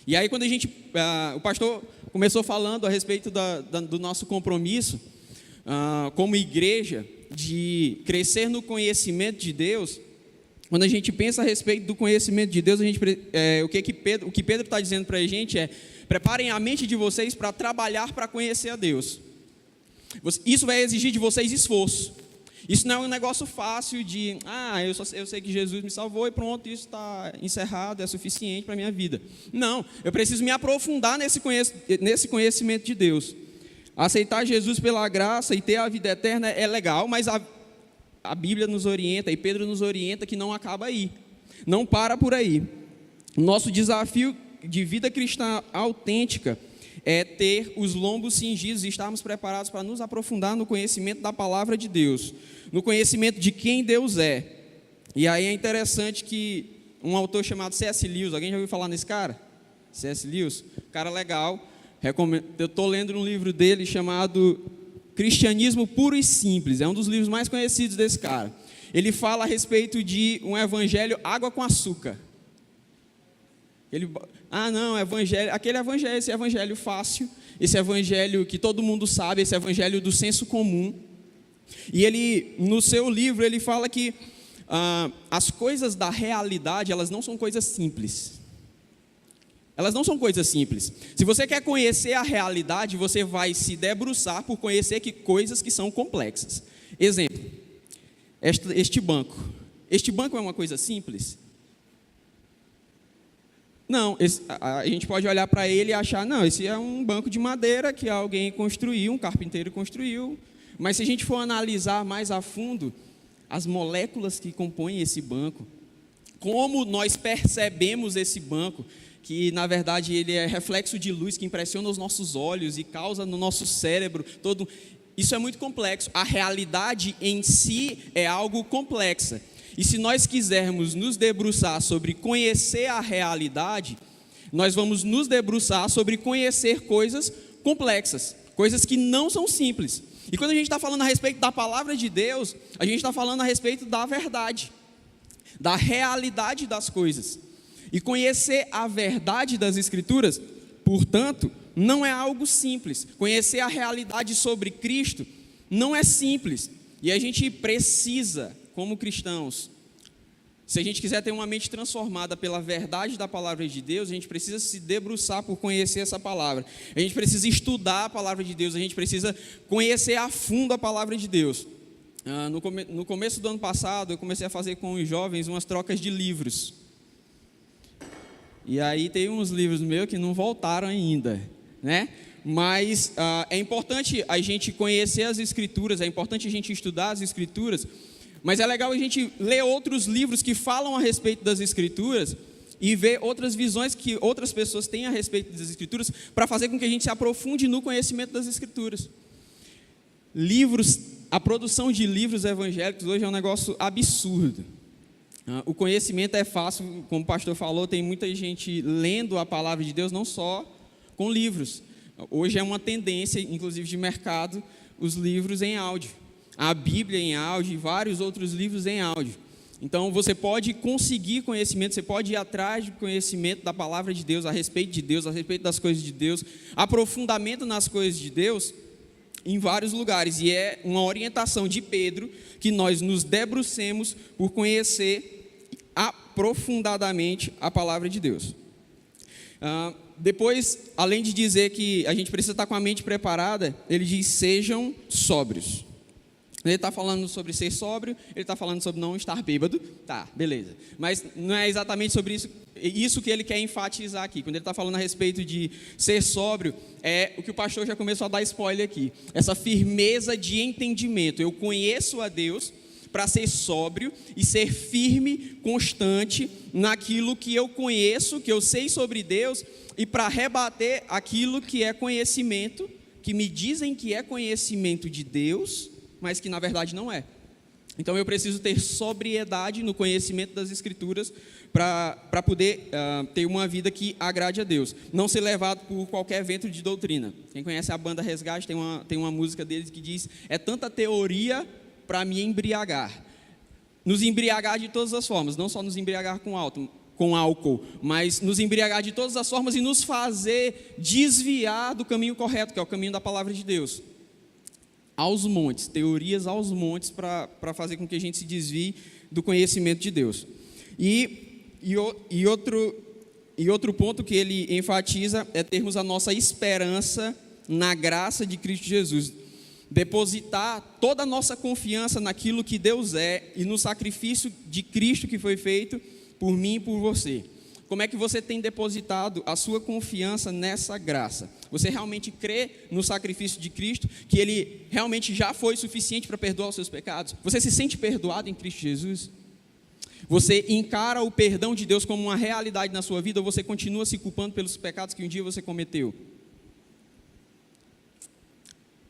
E aí, quando o pastor começou falando a respeito do nosso compromisso como igreja, de crescer no conhecimento de Deus, quando a gente pensa a respeito do conhecimento de Deus, o que Pedro está dizendo para a gente é: preparem a mente de vocês para trabalhar para conhecer a Deus. Isso vai exigir de vocês esforço. Isso não é um negócio fácil de, eu sei que Jesus me salvou e pronto, isso está encerrado, é suficiente para a minha vida. Não, eu preciso me aprofundar nesse conhecimento de Deus. Aceitar Jesus pela graça e ter a vida eterna é legal, mas a Bíblia nos orienta, e Pedro nos orienta, que não acaba aí, não para por aí. Nosso desafio de vida cristã autêntica é ter os lombos cingidos e estarmos preparados para nos aprofundar no conhecimento da palavra de Deus, no conhecimento de quem Deus é. E aí é interessante que um autor chamado C.S. Lewis, alguém já ouviu falar nesse cara? C.S. Lewis, cara legal, eu estou lendo um livro dele chamado Cristianismo Puro e Simples, é um dos livros mais conhecidos desse cara. Ele fala a respeito de um evangelho água com açúcar. Não, evangelho, aquele evangelho, esse evangelho fácil, esse evangelho que todo mundo sabe, esse evangelho do senso comum. E ele, no seu livro, ele fala que as coisas da realidade, elas não são coisas simples. Elas não são coisas simples. Se você quer conhecer a realidade, você vai se debruçar por conhecer coisas que são complexas. Exemplo, este banco. Este banco é uma coisa simples? Não, a gente pode olhar para ele e achar, não, esse é um banco de madeira que alguém construiu, um carpinteiro construiu. Mas se a gente for analisar mais a fundo as moléculas que compõem esse banco, como nós percebemos esse banco, que na verdade ele é reflexo de luz que impressiona os nossos olhos e causa no nosso cérebro todo. Isso é muito complexo. A realidade em si é algo complexa. E se nós quisermos nos debruçar sobre conhecer a realidade, nós vamos nos debruçar sobre conhecer coisas complexas, coisas que não são simples. E quando a gente está falando a respeito da palavra de Deus, a gente está falando a respeito da verdade, da realidade das coisas. E conhecer a verdade das Escrituras, portanto, não é algo simples. Conhecer a realidade sobre Cristo não é simples. E a gente precisa, como cristãos, se a gente quiser ter uma mente transformada pela verdade da palavra de Deus, a gente precisa se debruçar por conhecer essa palavra. A gente precisa estudar a palavra de Deus, a gente precisa conhecer a fundo a palavra de Deus. No começo do ano passado, eu comecei a fazer com os jovens umas trocas de livros. E aí tem uns livros meus que não voltaram ainda, né? Mas é importante a gente conhecer as Escrituras, é importante a gente estudar as Escrituras, mas é legal a gente ler outros livros que falam a respeito das Escrituras e ver outras visões que outras pessoas têm a respeito das Escrituras para fazer com que a gente se aprofunde no conhecimento das Escrituras. Livros, a produção de livros evangélicos hoje é um negócio absurdo. O conhecimento é fácil, como o pastor falou, tem muita gente lendo a palavra de Deus, não só com livros. Hoje é uma tendência, inclusive de mercado, os livros em áudio. A Bíblia em áudio e vários outros livros em áudio. Então você pode conseguir conhecimento, você pode ir atrás de conhecimento da palavra de Deus, a respeito de Deus, a respeito das coisas de Deus, aprofundamento nas coisas de Deus, em vários lugares. E é uma orientação de Pedro que nós nos debrucemos por conhecer aprofundadamente a palavra de Deus. Depois, além de dizer que a gente precisa estar com a mente preparada, ele diz: sejam sóbrios. Ele está falando sobre ser sóbrio, ele está falando sobre não estar bêbado, tá, beleza. Mas não é exatamente sobre isso que ele quer enfatizar aqui. Quando ele está falando a respeito de ser sóbrio, é o que o pastor já começou a dar spoiler aqui. Essa firmeza de entendimento. Eu conheço a Deus para ser sóbrio e ser firme, constante naquilo que eu conheço, que eu sei sobre Deus, e para rebater aquilo que é conhecimento, que me dizem que é conhecimento de Deus, mas que na verdade não é. Então eu preciso ter sobriedade no conhecimento das Escrituras para poder ter uma vida que agrade a Deus. Não ser levado por qualquer vento de doutrina. Quem conhece a banda Resgate tem uma música deles que diz: é tanta teoria para me embriagar. Nos embriagar de todas as formas, não só nos embriagar com álcool, mas nos embriagar de todas as formas e nos fazer desviar do caminho correto, que é o caminho da palavra de Deus. Aos montes, teorias aos montes para fazer com que a gente se desvie do conhecimento de Deus. E outro ponto que ele enfatiza é termos a nossa esperança na graça de Cristo Jesus. Depositar toda a nossa confiança naquilo que Deus é e no sacrifício de Cristo que foi feito por mim e por você. Como é que você tem depositado a sua confiança nessa graça? Você realmente crê no sacrifício de Cristo, que Ele realmente já foi suficiente para perdoar os seus pecados? Você se sente perdoado em Cristo Jesus? Você encara o perdão de Deus como uma realidade na sua vida, ou você continua se culpando pelos pecados que um dia você cometeu?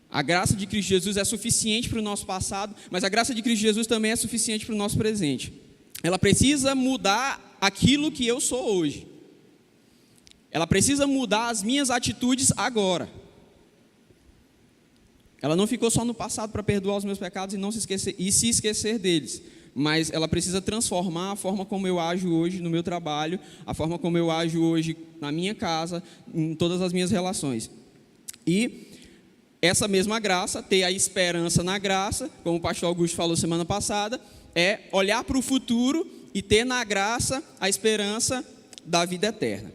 A graça de Cristo Jesus é suficiente para o nosso passado, mas a graça de Cristo Jesus também é suficiente para o nosso presente. Ela precisa mudar aquilo que eu sou hoje. Ela precisa mudar as minhas atitudes agora. Ela não ficou só no passado para perdoar os meus pecados e se esquecer deles. mas ela precisa transformar a forma como eu ajo hoje no meu trabalho, a forma como eu ajo hoje na minha casa, em todas as minhas relações. E essa mesma graça, ter a esperança na graça, como o pastor Augusto falou semana passada, é olhar para o futuro e ter na graça a esperança da vida eterna.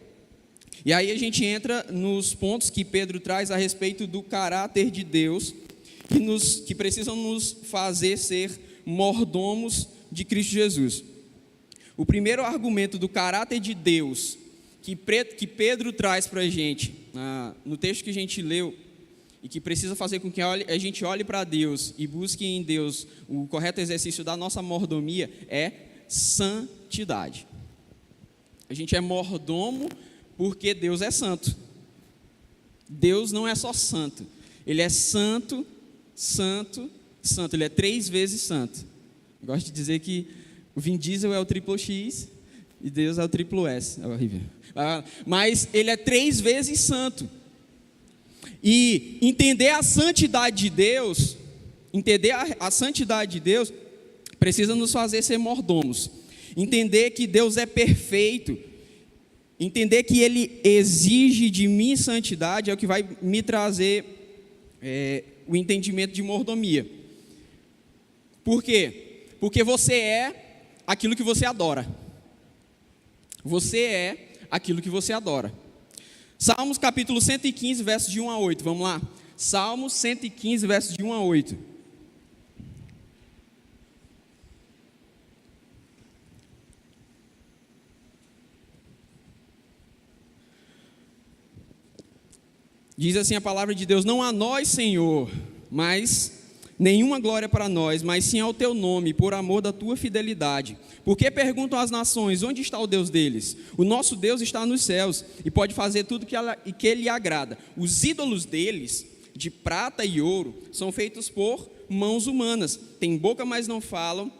E aí a gente entra nos pontos que Pedro traz a respeito do caráter de Deus, que precisam nos fazer ser mordomos de Cristo Jesus. O primeiro argumento do caráter de Deus que Pedro traz para a gente, no texto que a gente leu, e que precisa fazer com que a gente olhe para Deus e busque em Deus o correto exercício da nossa mordomia, é santidade. A gente é mordomo porque Deus é santo. Deus não é só santo, Ele é santo, santo, santo. Ele é 3 vezes santo. Eu gosto de dizer que o Vin Diesel é o triplo X e Deus é o triplo S. É horrível. Mas Ele é 3 vezes santo. E entender a santidade de Deus, a santidade de Deus, precisa nos fazer ser mordomos. Entender que Deus é perfeito, entender que Ele exige de mim santidade, é o que vai me trazer o entendimento de mordomia. Por quê? Porque você é aquilo que você adora. Você é aquilo que você adora. Salmos capítulo 115, versos de 1 a 8, vamos lá. Salmos 115, versos de 1 a 8. Diz assim a palavra de Deus: não a nós, Senhor, mas nenhuma glória para nós, mas sim ao teu nome, por amor da tua fidelidade. Porque perguntam às nações, onde está o Deus deles? O nosso Deus está nos céus e pode fazer tudo que Ele agrada. Os ídolos deles, de prata e ouro, são feitos por mãos humanas. Têm boca, mas não falam,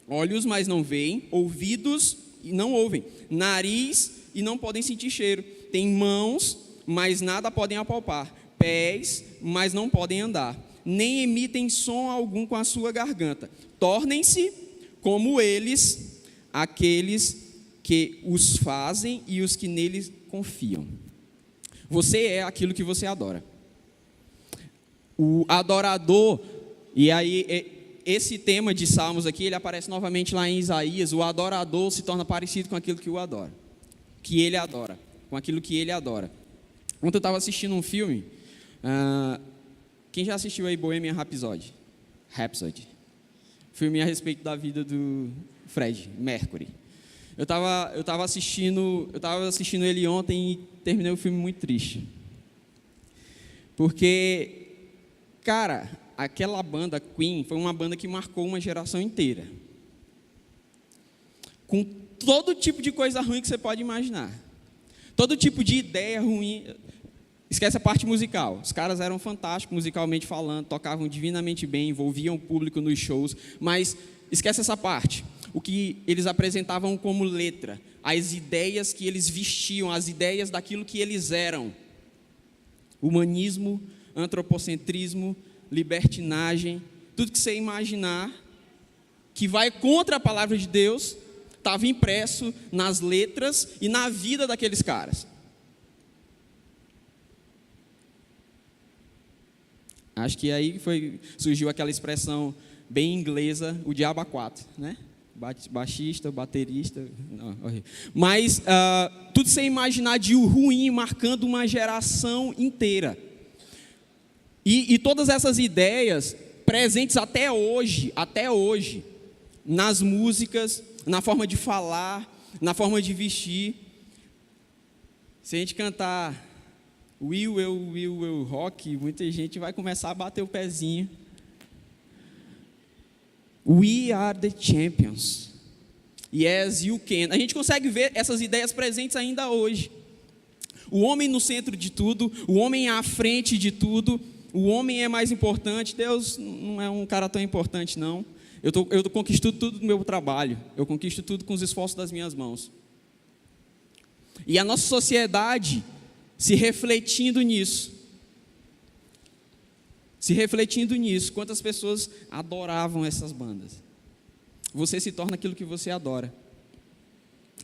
olhos, mas não veem, ouvidos e não ouvem, nariz e não podem sentir cheiro. Têm mãos, mas nada podem apalpar, pés, mas não podem andar, nem emitem som algum com a sua garganta. Tornem-se como eles, aqueles que os fazem e os que neles confiam. Você é aquilo que você adora. O adorador, e aí esse tema de Salmos aqui, ele aparece novamente lá em Isaías. O adorador se torna parecido com aquilo que o adora, que ele adora, com aquilo que ele adora. Ontem eu estava assistindo um filme, quem já assistiu aí Bohemian Rhapsody? Filme a respeito da vida do Fred Mercury. Eu estava assistindo ele ontem e terminei o filme muito triste. Porque, cara, aquela banda Queen foi uma banda que marcou uma geração inteira. Com todo tipo de coisa ruim que você pode imaginar. Todo tipo de ideia ruim. Esquece a parte musical. Os caras eram fantásticos musicalmente falando, tocavam divinamente bem, envolviam o público nos shows, mas esquece essa parte. O que eles apresentavam como letra, as ideias que eles vestiam, as ideias daquilo que eles eram. Humanismo, antropocentrismo, libertinagem, tudo que você imaginar que vai contra a palavra de Deus, estava impresso nas letras e na vida daqueles caras. Acho que aí surgiu aquela expressão bem inglesa, o diabo a 4, né? Baixista, baterista, não, mas tudo sem imaginar de ruim, marcando uma geração inteira. E todas essas ideias presentes até hoje, nas músicas, na forma de falar, na forma de vestir. Se a gente cantar Will Rock, muita gente vai começar a bater o pezinho. We are the champions. Yes, you can. A gente consegue ver essas ideias presentes ainda hoje. O homem no centro de tudo, o homem à frente de tudo, o homem é mais importante. Deus não é um cara tão importante, não. Eu conquisto tudo do meu trabalho, eu conquisto tudo com os esforços das minhas mãos. E a nossa sociedade se refletindo nisso, quantas pessoas adoravam essas bandas. você se torna aquilo que você adora.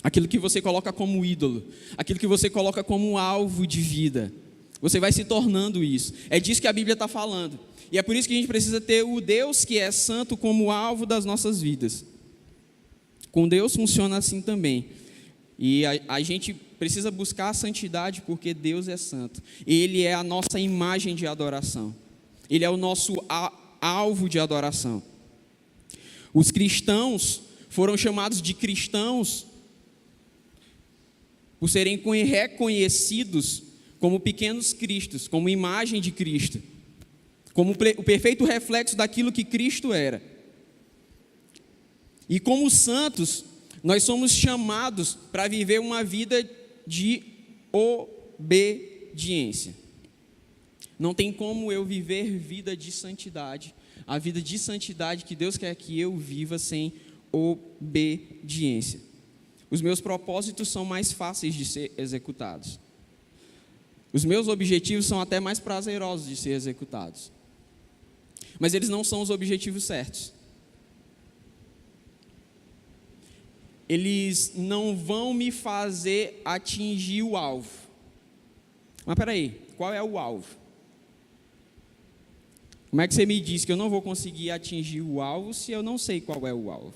Aquilo que você coloca como ídolo, aquilo que você coloca como alvo de vida. Você vai se tornando isso. É disso que a Bíblia está falando. E é por isso que a gente precisa ter o Deus que é santo como alvo das nossas vidas. Com Deus funciona assim também. E a gente precisa buscar a santidade porque Deus é santo. Ele é a nossa imagem de adoração. Ele é o nosso alvo de adoração. Os cristãos foram chamados de cristãos por serem reconhecidos como pequenos cristos, como imagem de Cristo, como o perfeito reflexo daquilo que Cristo era. E como santos, nós somos chamados para viver uma vida de obediência. Não tem como eu viver vida de santidade, a vida de santidade que Deus quer que eu viva sem obediência. Os meus propósitos são mais fáceis de ser executados. Os meus objetivos são até mais prazerosos de ser executados. Mas eles não são os objetivos certos. Eles não vão me fazer atingir o alvo. Mas peraí, qual é o alvo? Como é que você me diz que eu não vou conseguir atingir o alvo se eu não sei qual é o alvo?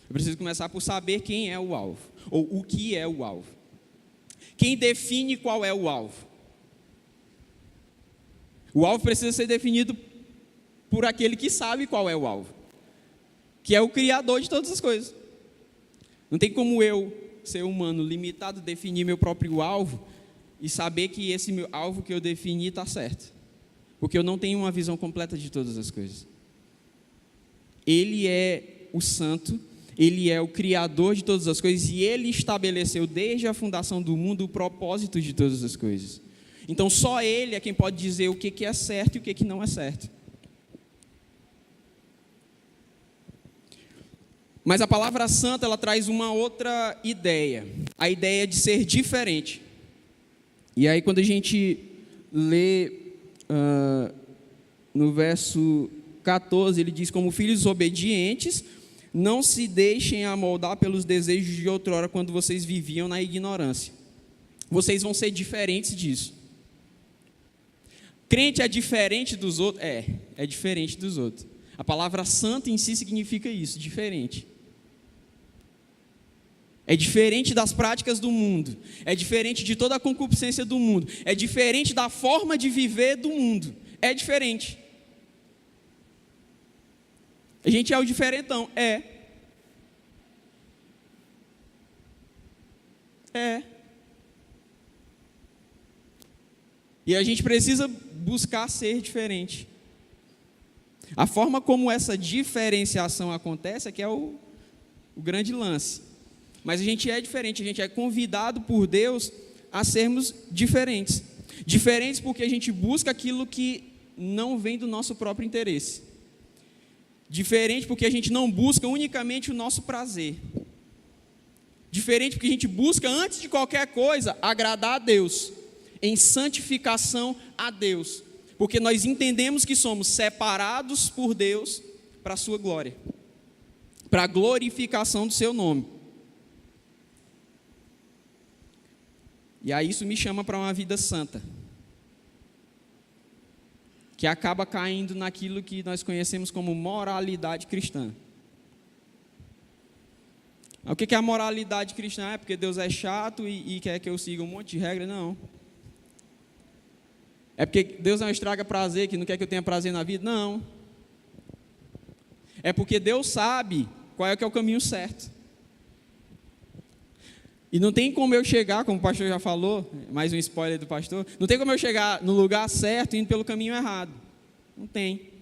Eu preciso começar por saber quem é o alvo, ou o que é o alvo. Quem define qual é o alvo? O alvo precisa ser definido por aquele que sabe qual é o alvo, que é o Criador de todas as coisas. Não tem como eu, ser humano limitado, definir meu próprio alvo e saber que esse meu alvo que eu defini está certo, porque eu não tenho uma visão completa de todas as coisas. Ele é o santo, Ele é o Criador de todas as coisas e Ele estabeleceu desde a fundação do mundo o propósito de todas as coisas. Então só Ele é quem pode dizer o que é certo e o que não é certo. Mas a palavra santa, ela traz uma outra ideia, a ideia de ser diferente. E aí quando a gente lê no verso 14, ele diz: como filhos obedientes, não se deixem amoldar pelos desejos de outrora quando vocês viviam na ignorância. Vocês vão ser diferentes disso. Crente é diferente dos outros? É diferente dos outros. A palavra santo em si significa isso, diferente. É diferente das práticas do mundo, é diferente de toda a concupiscência do mundo, é diferente da forma de viver do mundo, é diferente. A gente é o diferentão, é. E a gente precisa buscar ser diferente. A forma como essa diferenciação acontece é que é o grande lance. Mas a gente é diferente, a gente é convidado por Deus a sermos diferentes. Diferentes porque a gente busca aquilo que não vem do nosso próprio interesse. Diferente porque a gente não busca unicamente o nosso prazer. Diferente porque a gente busca, antes de qualquer coisa, agradar a Deus, em santificação a Deus. Porque nós entendemos que somos separados por Deus para a sua glória, para a glorificação do seu nome. E aí isso me chama para uma vida santa, que acaba caindo naquilo que nós conhecemos como moralidade cristã. O que é a moralidade cristã? É porque Deus é chato e quer que eu siga um monte de regra? Não. É porque Deus não estraga prazer, que não quer que eu tenha prazer na vida? Não. É porque Deus sabe qual é que é o caminho certo. E não tem como eu chegar, como o pastor já falou, mais um spoiler do pastor, não tem como eu chegar no lugar certo indo pelo caminho errado. Não tem.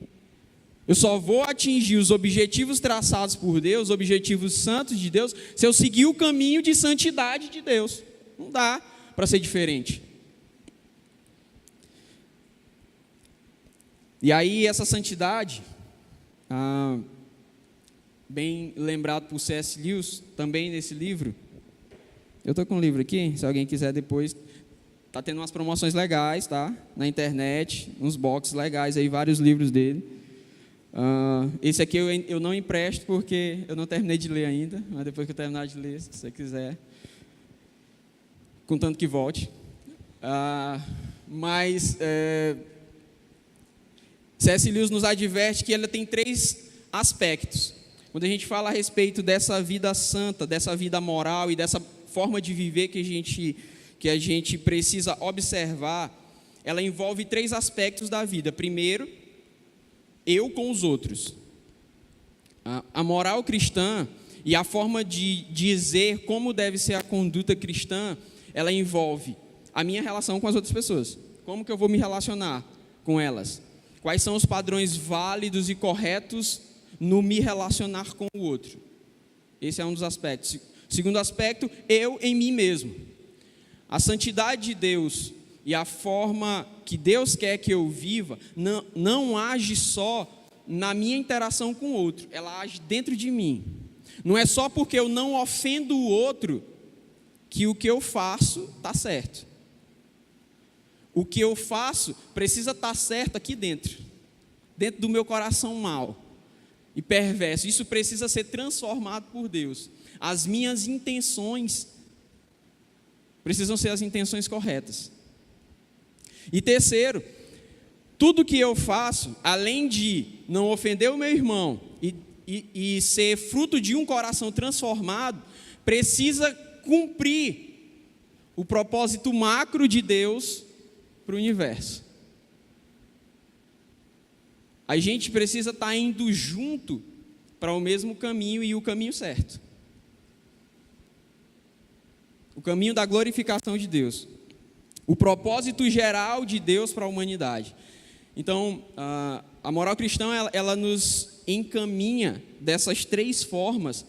Eu só vou atingir os objetivos traçados por Deus, os objetivos santos de Deus, se eu seguir o caminho de santidade de Deus. Não dá para ser diferente. E aí essa santidade, bem lembrado por C.S. Lewis, também nesse livro. Eu estou com um livro aqui, se alguém quiser depois, está tendo umas promoções legais, tá? Na internet, uns boxes legais aí, vários livros dele. Esse aqui eu não empresto porque eu não terminei de ler ainda, mas depois que eu terminar de ler, se você quiser, contanto que volte. C.S. Lewis nos adverte que ela tem 3 aspectos. Quando a gente fala a respeito dessa vida santa, dessa vida moral e dessa forma de viver que a gente precisa observar, ela envolve 3 aspectos da vida. Primeiro, eu com os outros. A moral cristã e a forma de dizer como deve ser a conduta cristã, ela envolve a minha relação com as outras pessoas. Como que eu vou me relacionar com elas? Quais são os padrões válidos e corretos no me relacionar com o outro? Esse é um dos aspectos. Segundo aspecto, eu em mim mesmo. A santidade de Deus e a forma que Deus quer que eu viva não age só na minha interação com o outro, ela age dentro de mim. Não é só porque eu não ofendo o outro que o que eu faço está certo. O que eu faço precisa estar certo aqui dentro do meu coração mau e perverso. Isso precisa ser transformado por Deus. As minhas intenções precisam ser as intenções corretas. E terceiro, tudo que eu faço, além de não ofender o meu irmão e ser fruto de um coração transformado, precisa cumprir o propósito macro de Deus para o universo. A gente precisa estar indo junto para o mesmo caminho e o caminho certo. O caminho da glorificação de Deus. O propósito geral de Deus para a humanidade. Então, a moral cristã, ela nos encaminha dessas 3 formas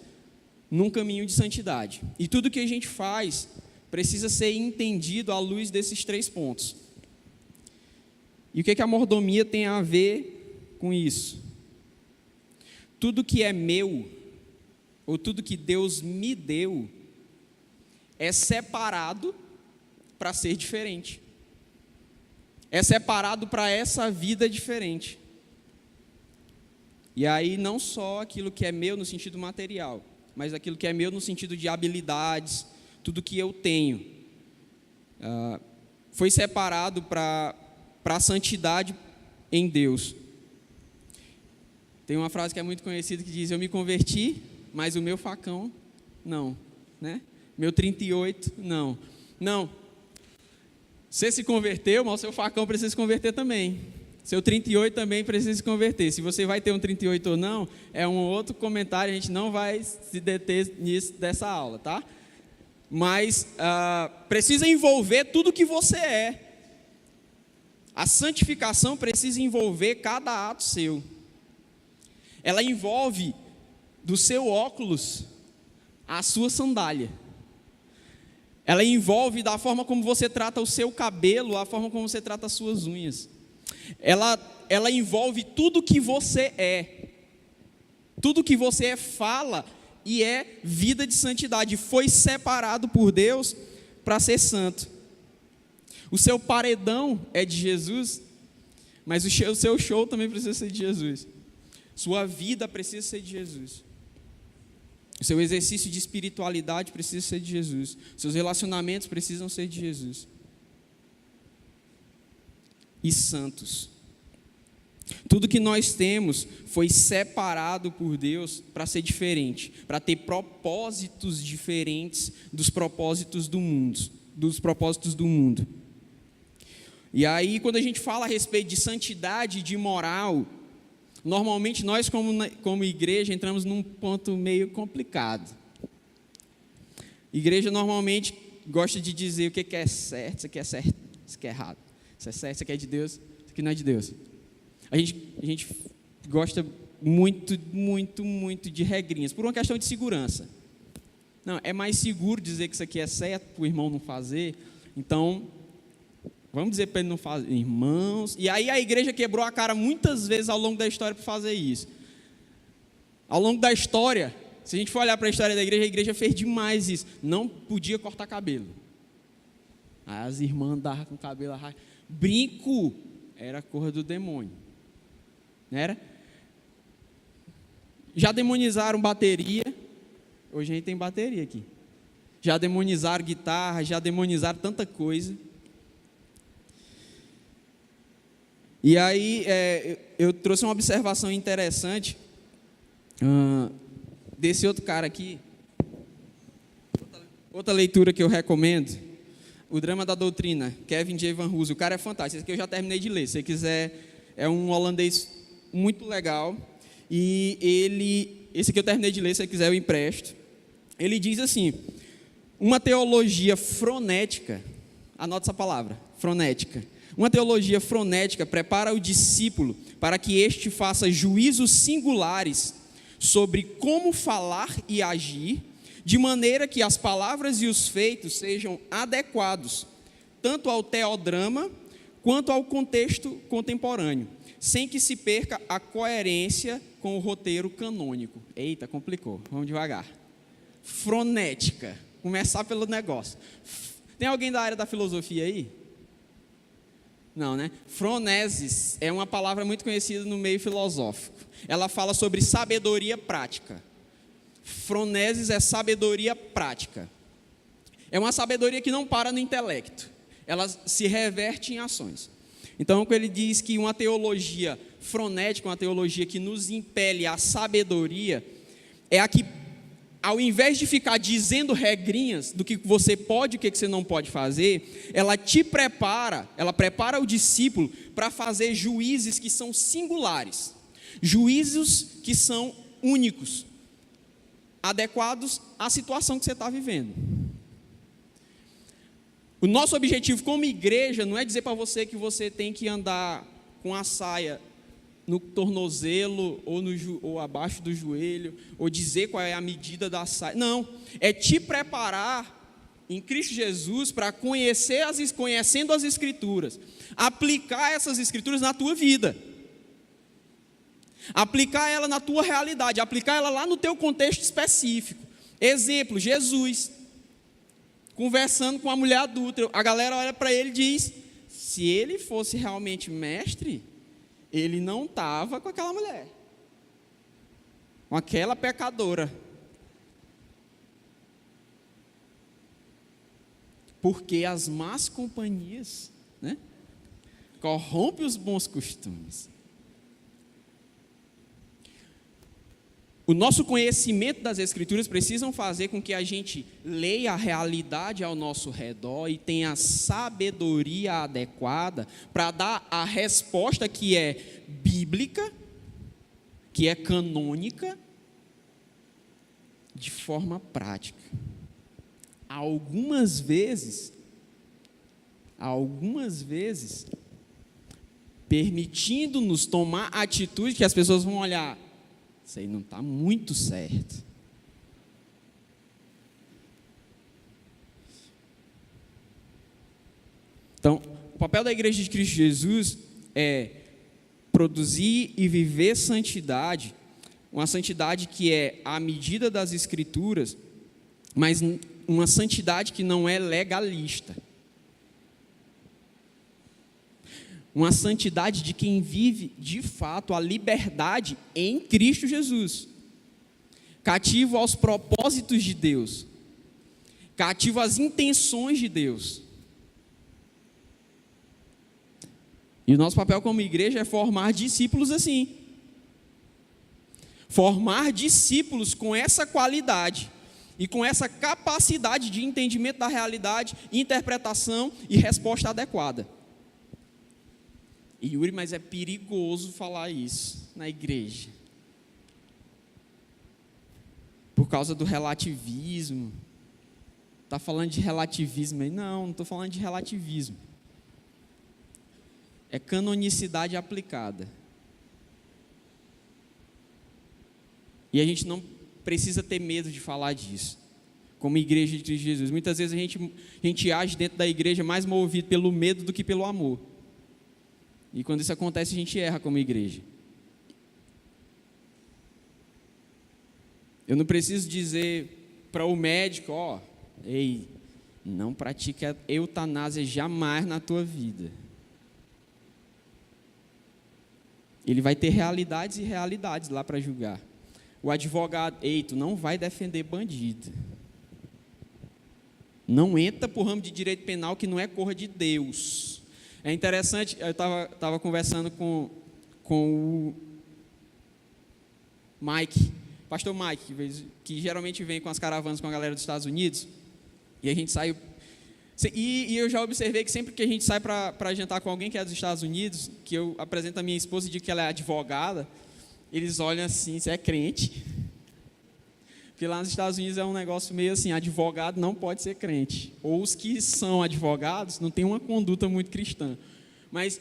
num caminho de santidade. E tudo que a gente faz precisa ser entendido à luz desses 3 pontos. E o que a mordomia tem a ver com isso? Tudo que é meu, ou tudo que Deus me deu, é separado para ser diferente. É separado para essa vida diferente. E aí não só aquilo que é meu no sentido material, mas aquilo que é meu no sentido de habilidades, tudo que eu tenho. Foi separado para a santidade em Deus. Tem uma frase que é muito conhecida que diz: eu me converti, mas o meu facão não, né? Meu 38, não. Não. Você se converteu, mas o seu facão precisa se converter também. Seu 38 também precisa se converter. Se você vai ter um 38 ou não, é um outro comentário, a gente não vai se deter nisso dessa aula, tá? Mas precisa envolver tudo que você é. A santificação precisa envolver cada ato seu. Ela envolve do seu óculos a sua sandália. Ela envolve da forma como você trata o seu cabelo, a forma como você trata as suas unhas. Ela envolve tudo que você é. Tudo que você é fala e é vida de santidade. Foi separado por Deus para ser santo. O seu paredão é de Jesus, mas o seu show também precisa ser de Jesus. Sua vida precisa ser de Jesus. O seu exercício de espiritualidade precisa ser de Jesus. Seus relacionamentos precisam ser de Jesus. E santos. Tudo que nós temos foi separado por Deus para ser diferente, para ter propósitos diferentes dos propósitos do mundo. E aí, quando a gente fala a respeito de santidade e de moral, normalmente nós como igreja entramos num ponto meio complicado. Igreja normalmente gosta de dizer o que é certo, isso aqui é certo, isso aqui é errado. Isso é certo, isso aqui é de Deus, isso aqui não é de Deus. A gente gosta muito, muito, muito de regrinhas, por uma questão de segurança. Não, é mais seguro dizer que isso aqui é certo, para o irmão não fazer. Então, vamos dizer para ele não fazer, irmãos. E aí a igreja quebrou a cara muitas vezes ao longo da história para fazer isso. Ao longo da história, se a gente for olhar para a história da igreja, a igreja fez demais isso. Não podia cortar cabelo. Aí as irmãs andavam com o cabelo arrastado. Brinco era a cor do demônio. Não era? Já demonizaram bateria. Hoje a gente tem bateria aqui. Já demonizaram guitarra, já demonizaram tanta coisa. E aí, eu trouxe uma observação interessante desse outro cara aqui. Outra leitura que eu recomendo, O Drama da Doutrina, Kevin J. Van Hoosen. O cara é fantástico. Esse aqui eu já terminei de ler. Se você quiser, é um holandês muito legal. E esse aqui eu terminei de ler, se você quiser eu empresto. Ele diz assim: uma teologia frenética, anota essa palavra, frenética. Uma teologia frenética prepara o discípulo para que este faça juízos singulares sobre como falar e agir, de maneira que as palavras e os feitos sejam adequados, tanto ao teodrama quanto ao contexto contemporâneo, sem que se perca a coerência com o roteiro canônico. Eita, complicou, vamos devagar. Frenética, começar pelo negócio. Tem alguém da área da filosofia aí? Não, né? Phronesis é uma palavra muito conhecida no meio filosófico. Ela fala sobre sabedoria prática. Phronesis é sabedoria prática. É uma sabedoria que não para no intelecto. Ela se reverte em ações. Então, quando ele diz que uma teologia frenética, uma teologia que nos impele à sabedoria, é a que, ao invés de ficar dizendo regrinhas do que você pode e o que você não pode fazer, ela te prepara, ela prepara o discípulo para fazer juízes que são singulares, juízos que são únicos, adequados à situação que você está vivendo. O nosso objetivo como igreja não é dizer para você que você tem que andar com a saia no tornozelo ou abaixo do joelho, ou dizer qual é a medida da saia. Não, é te preparar em Cristo Jesus para conhecendo as Escrituras, aplicar essas Escrituras na tua vida, aplicar ela na tua realidade, aplicar ela lá no teu contexto específico. Exemplo, Jesus conversando com uma mulher adulta, a galera olha para ele e diz: se ele fosse realmente mestre, ele não estava com aquela mulher, com aquela pecadora. Porque as más companhias, né, corrompem os bons costumes. O nosso conhecimento das Escrituras precisam fazer com que a gente leia a realidade ao nosso redor e tenha sabedoria adequada para dar a resposta que é bíblica, que é canônica, de forma prática. Algumas vezes, permitindo-nos tomar atitude que as pessoas vão olhar: isso aí não está muito certo. Então, o papel da Igreja de Cristo Jesus é produzir e viver santidade, uma santidade que é à medida das Escrituras, mas uma santidade que não é legalista. Uma santidade de quem vive, de fato, a liberdade em Cristo Jesus. Cativo aos propósitos de Deus. Cativo às intenções de Deus. E o nosso papel como igreja é formar discípulos assim. Formar discípulos com essa qualidade e com essa capacidade de entendimento da realidade, interpretação e resposta adequada. Yuri, mas é perigoso falar isso na igreja. Por causa do relativismo. Está falando de relativismo aí? Não estou falando de relativismo. É canonicidade aplicada. E a gente não precisa ter medo de falar disso. Como igreja de Cristo Jesus. Muitas vezes a gente age dentro da igreja mais movido pelo medo do que pelo amor. E quando isso acontece, a gente erra como igreja. Eu não preciso dizer para o médico: ó, ei, não pratique a eutanásia jamais na tua vida. Ele vai ter realidades e realidades lá para julgar. o advogado, ei, tu não vai defender bandido. Não entra para o ramo de direito penal que não é coisa de Deus. É interessante, eu estava conversando com o Mike, pastor Mike, que geralmente vem com as caravanas com a galera dos Estados Unidos, e a gente saiu. E eu já observei que sempre que a gente sai para jantar com alguém que é dos Estados Unidos, que eu apresento a minha esposa e digo que ela é advogada, eles olham assim, você é crente? Porque lá nos Estados Unidos é um negócio meio assim, advogado não pode ser crente. Ou os que são advogados não têm uma conduta muito cristã. Mas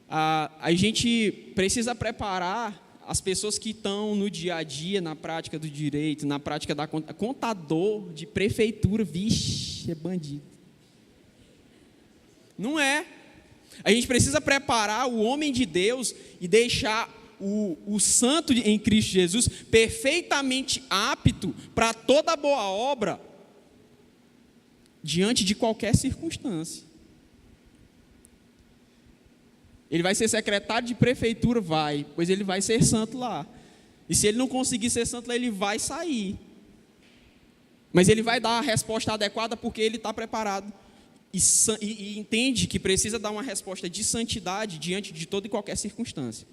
a gente precisa preparar as pessoas que estão no dia a dia, na prática do direito, na prática da contador de prefeitura, vixe, é bandido. Não é. A gente precisa preparar o homem de Deus e deixar o santo em Cristo Jesus perfeitamente apto para toda boa obra diante de qualquer circunstância. Ele vai ser secretário de prefeitura? Vai, pois ele vai ser santo lá. E se ele não conseguir ser santo lá, ele vai sair. Mas ele vai dar a resposta adequada porque ele está preparado e entende que precisa dar uma resposta de santidade diante de toda e qualquer circunstância.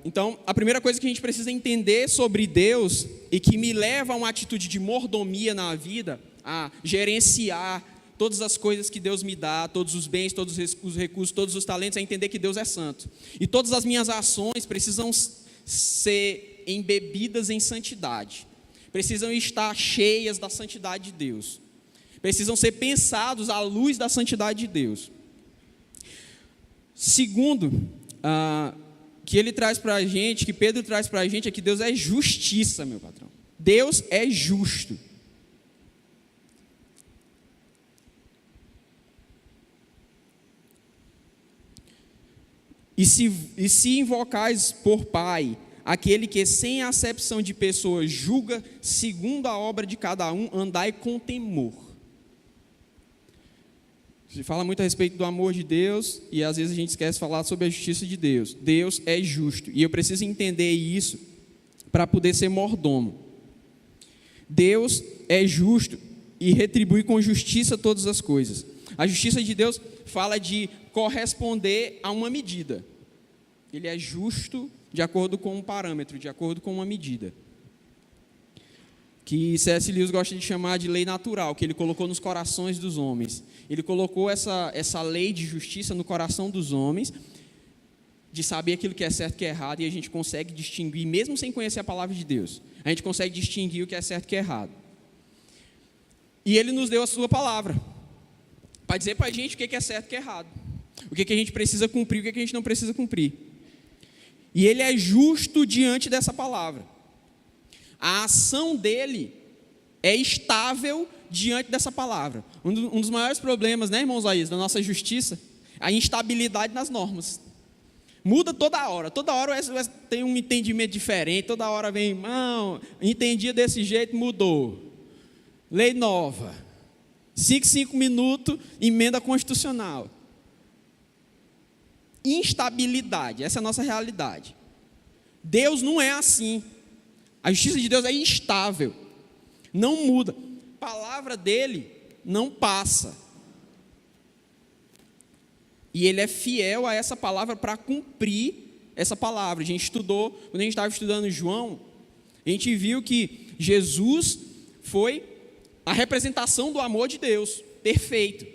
Então, a primeira coisa que a gente precisa entender sobre Deus e que me leva a uma atitude de mordomia na vida, a gerenciar todas as coisas que Deus me dá, todos os bens, todos os recursos, todos os talentos, é entender que Deus é santo. E todas as minhas ações precisam ser embebidas em santidade, precisam estar cheias da santidade de Deus, precisam ser pensados à luz da santidade de Deus. Segundo, que ele traz para a gente, que Pedro traz para a gente, é que Deus é justiça, meu patrão. Deus é justo. E se invocais por Pai, aquele que sem acepção de pessoas julga segundo a obra de cada um, andai com temor. Se fala muito a respeito do amor de Deus e às vezes a gente esquece de falar sobre a justiça de Deus. Deus é justo e eu preciso entender isso para poder ser mordomo. Deus é justo e retribui com justiça todas as coisas. A justiça de Deus fala de corresponder a uma medida. Ele é justo de acordo com um parâmetro, de acordo com uma medida. Que C.S. Lewis gosta de chamar de lei natural, que ele colocou nos corações dos homens. Ele colocou essa lei de justiça no coração dos homens, de saber aquilo que é certo e que é errado, e a gente consegue distinguir, mesmo sem conhecer a palavra de Deus, a gente consegue distinguir o que é certo e o que é errado. E ele nos deu a sua palavra, para dizer para a gente o que é certo e o que é errado, o que a gente precisa cumprir e o que a gente não precisa cumprir. E ele é justo diante dessa palavra. A ação dele é estável diante dessa palavra. Um dos maiores problemas, né, irmãos Laís, da nossa justiça, a instabilidade nas normas. Muda toda hora tem um entendimento diferente, toda hora vem, não, entendia desse jeito, mudou. Lei nova. 5 minutos, emenda constitucional. Instabilidade, essa é a nossa realidade. Deus não é assim. A justiça de Deus é instável, não muda. A palavra dele não passa. E ele é fiel a essa palavra para cumprir essa palavra. A gente estudou, quando a gente estava estudando João, a gente viu que Jesus foi a representação do amor de Deus, perfeito.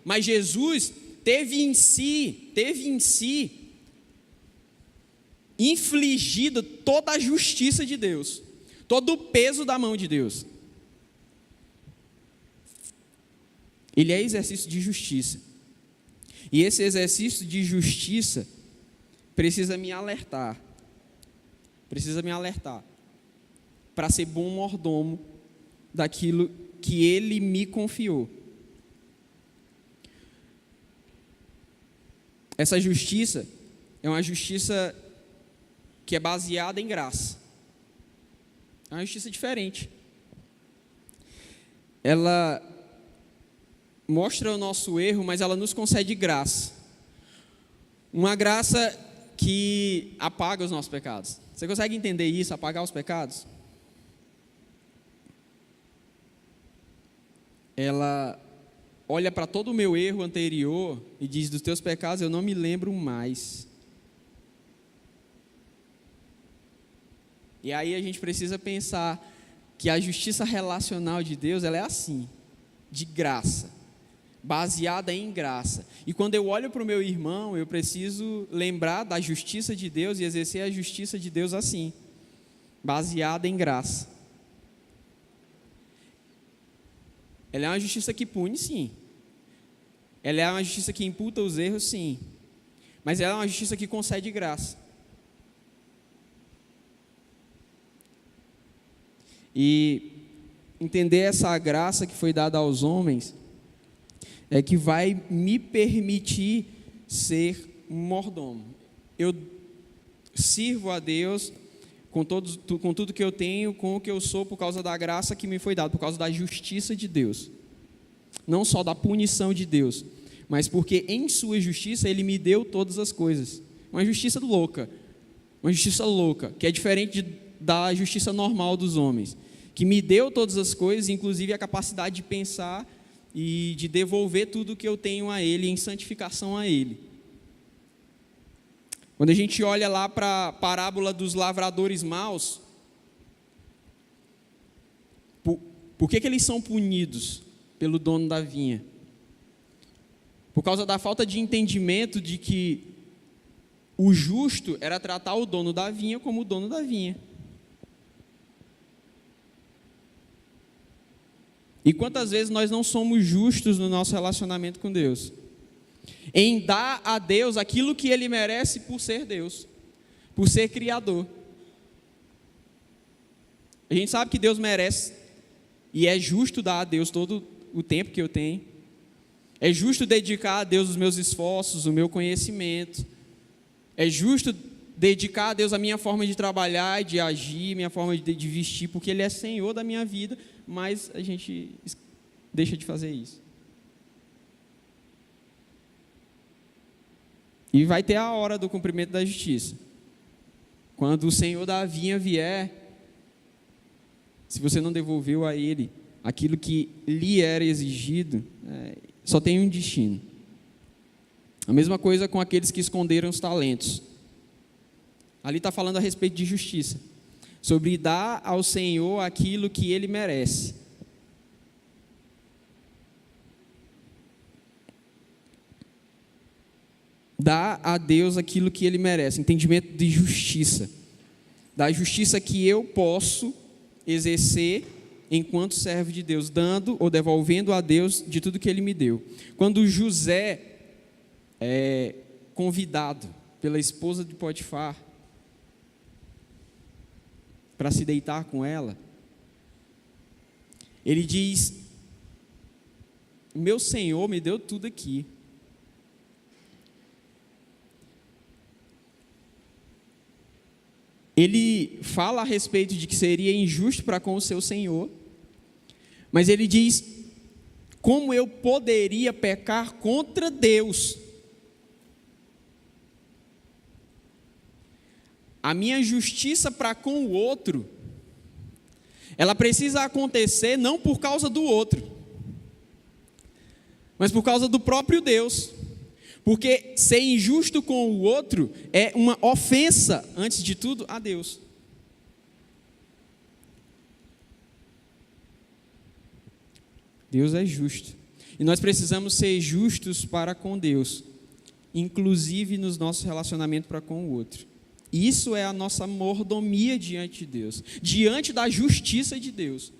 Mas Jesus teve em si infligido toda a justiça de Deus, todo o peso da mão de Deus. Ele é exercício de justiça. E esse exercício de justiça precisa me alertar para ser bom mordomo daquilo que ele me confiou. Essa justiça é uma justiça que é baseada em graça. É uma justiça diferente. Ela mostra o nosso erro, mas ela nos concede graça. Uma graça que apaga os nossos pecados. Você consegue entender isso, apagar os pecados? Ela olha para todo o meu erro anterior e diz: dos teus pecados eu não me lembro mais. E aí a gente precisa pensar que a justiça relacional de Deus, ela é assim, de graça, baseada em graça. E quando eu olho para o meu irmão, eu preciso lembrar da justiça de Deus e exercer a justiça de Deus assim, baseada em graça. Ela é uma justiça que pune, sim. Ela é uma justiça que imputa os erros, sim. Mas ela é uma justiça que concede graça. E entender essa graça que foi dada aos homens é que vai me permitir ser um mordomo. Eu sirvo a Deus com tudo que eu tenho, com o que eu sou, por causa da graça que me foi dada, por causa da justiça de Deus. Não só da punição de Deus, mas porque em sua justiça Ele me deu todas as coisas. Uma justiça louca, que é diferente da justiça normal dos homens, que me deu todas as coisas, inclusive a capacidade de pensar e de devolver tudo que eu tenho a Ele, em santificação a Ele. Quando a gente olha lá para a parábola dos lavradores maus, por que eles são punidos pelo dono da vinha? Por causa da falta de entendimento de que o justo era tratar o dono da vinha como o dono da vinha. E quantas vezes nós não somos justos no nosso relacionamento com Deus? Em dar a Deus aquilo que Ele merece por ser Deus, por ser Criador. A gente sabe que Deus merece e é justo dar a Deus todo o tempo que eu tenho. É justo dedicar a Deus os meus esforços, o meu conhecimento. É justo dedicar a Deus a minha forma de trabalhar e de agir, minha forma de vestir, porque Ele é Senhor da minha vida, mas a gente deixa de fazer isso. E vai ter a hora do cumprimento da justiça. Quando o Senhor da vinha vier, se você não devolveu a Ele aquilo que lhe era exigido, só tem um destino. A mesma coisa com aqueles que esconderam os talentos. Ali está falando a respeito de justiça, sobre dar ao Senhor aquilo que Ele merece. Dar a Deus aquilo que Ele merece, entendimento de justiça, da justiça que eu posso exercer enquanto servo de Deus, dando ou devolvendo a Deus de tudo que Ele me deu. Quando José é convidado pela esposa de Potifar para se deitar com ela, ele diz: meu Senhor me deu tudo aqui. Ele fala a respeito de que seria injusto para com o seu Senhor, mas ele diz: como eu poderia pecar contra Deus? A minha justiça para com o outro, ela precisa acontecer não por causa do outro, mas por causa do próprio Deus. Porque ser injusto com o outro é uma ofensa, antes de tudo, a Deus. Deus é justo. E nós precisamos ser justos para com Deus, inclusive nos nossos relacionamentos para com o outro. Isso é a nossa mordomia diante de Deus, diante da justiça de Deus.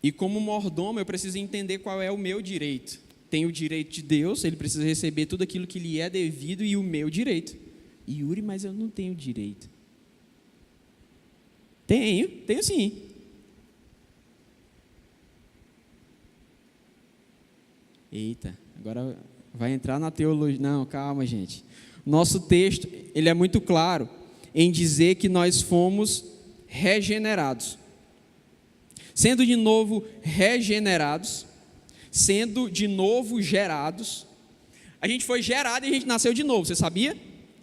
E como mordomo, eu preciso entender qual é o meu direito. Tem o direito de Deus, Ele precisa receber tudo aquilo que lhe é devido, e o meu direito. Yuri, mas eu não tenho direito. Tenho sim. Eita, agora vai entrar na teologia. Não, calma, gente. Nosso texto, ele é muito claro em dizer que nós fomos regenerados. Sendo de novo regenerados, sendo de novo gerados, A gente foi gerado e a gente nasceu de novo, você sabia?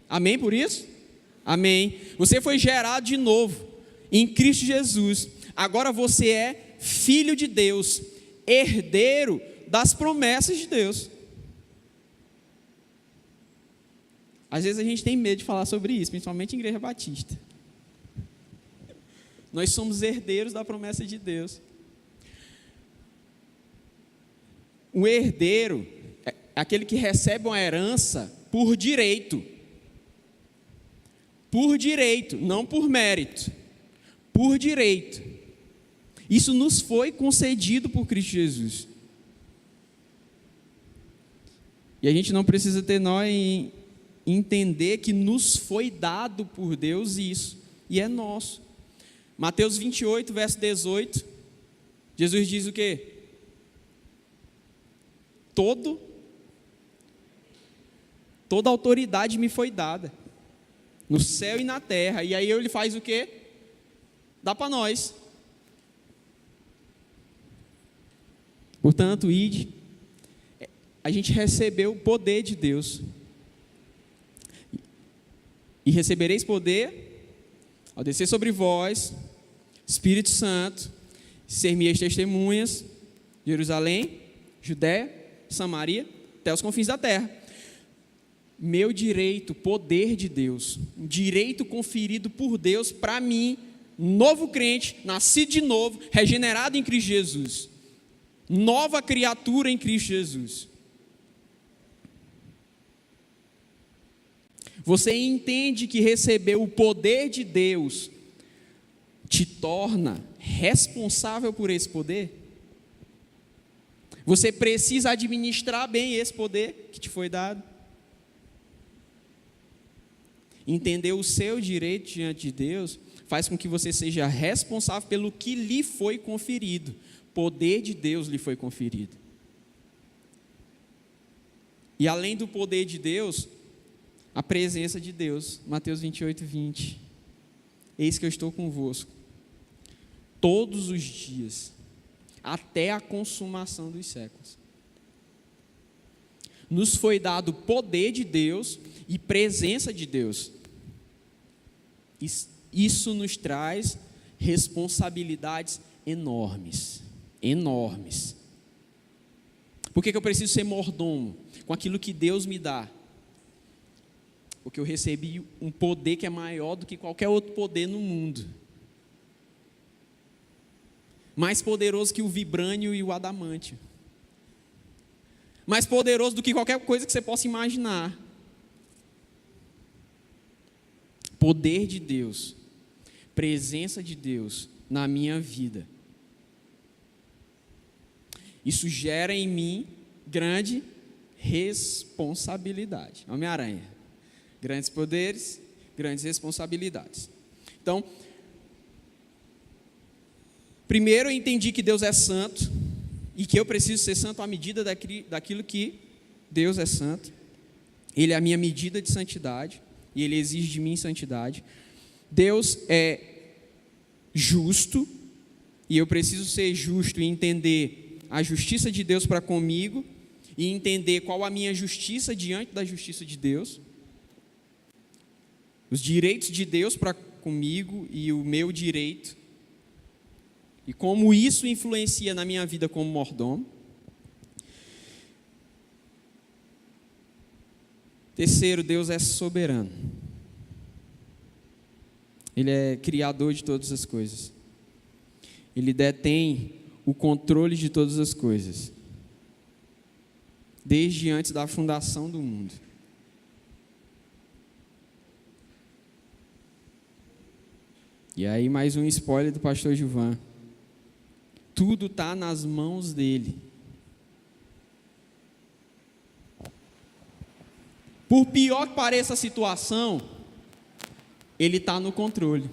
Amém por isso? Amém. Você foi gerado de novo em Cristo Jesus. Agora você é filho de Deus, herdeiro das promessas de Deus. Às vezes a gente tem medo de falar sobre isso, principalmente em igreja batista. Nós somos herdeiros da promessa de Deus. O herdeiro é aquele que recebe uma herança por direito. Por direito, não por mérito. Por direito. Isso nos foi concedido por Cristo Jesus. E a gente não precisa ter nó em entender que nos foi dado por Deus isso, e é nosso. Mateus 28, verso 18, Jesus diz o quê? Toda autoridade me foi dada, no céu e na terra. E aí ele faz o quê? Dá para nós. Portanto, ide, a gente recebeu o poder de Deus. E recebereis poder ao descer sobre vós, Espírito Santo, ser-me-eis testemunhas, Jerusalém, Judéia, Samaria, até os confins da terra. Meu direito, poder de Deus, um direito conferido por Deus para mim, novo crente, nascido de novo, regenerado em Cristo Jesus, nova criatura em Cristo Jesus. Você entende que receber o poder de Deus te torna responsável por esse poder? Você precisa administrar bem esse poder que te foi dado. Entender o seu direito diante de Deus faz com que você seja responsável pelo que lhe foi conferido. Poder de Deus lhe foi conferido. E além do poder de Deus, a presença de Deus. Mateus 28, 20. Eis que eu estou convosco todos os dias, até a consumação dos séculos. Nos foi dado poder de Deus e presença de Deus. Isso nos traz responsabilidades enormes. Enormes. Por que eu preciso ser mordomo? Com aquilo que Deus me dá. Porque eu recebi um poder que é maior do que qualquer outro poder no mundo. Mais poderoso que o vibrânio e o adamantio. Mais poderoso do que qualquer coisa que você possa imaginar. Poder de Deus, presença de Deus na minha vida. Isso gera em mim grande responsabilidade. Homem-Aranha. Grandes poderes, grandes responsabilidades. Então, primeiro eu entendi que Deus é santo e que eu preciso ser santo à medida daquilo que Deus é santo. Ele é a minha medida de santidade e Ele exige de mim santidade. Deus é justo e eu preciso ser justo e entender a justiça de Deus para comigo e entender qual a minha justiça diante da justiça de Deus. Os direitos de Deus para comigo e o meu direito. E como isso influencia na minha vida como mordomo. Terceiro, Deus é soberano. Ele é criador de todas as coisas. Ele detém o controle de todas as coisas. Desde antes da fundação do mundo. E aí mais um spoiler do pastor Gilvan. Tudo está nas mãos dele. Por pior que pareça a situação, ele está no controle.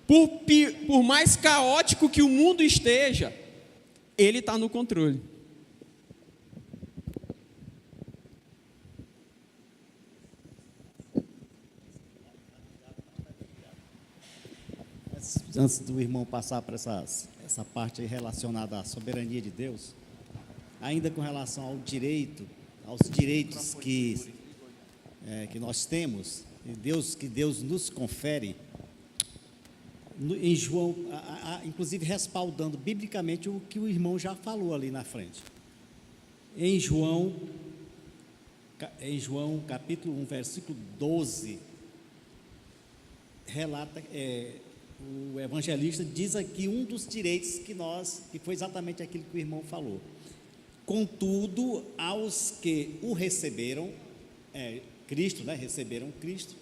Por mais caótico que o mundo esteja, ele está no controle. Antes do irmão passar para essa parte aí relacionada à soberania de Deus, ainda com relação ao direito, aos direitos que nós temos, que Deus nos confere, em João, inclusive respaldando biblicamente o que o irmão já falou ali na frente. Em João capítulo 1, versículo 12, relata, o evangelista diz aqui um dos direitos que foi exatamente aquilo que o irmão falou. Contudo, aos que o receberam, Cristo, receberam Cristo,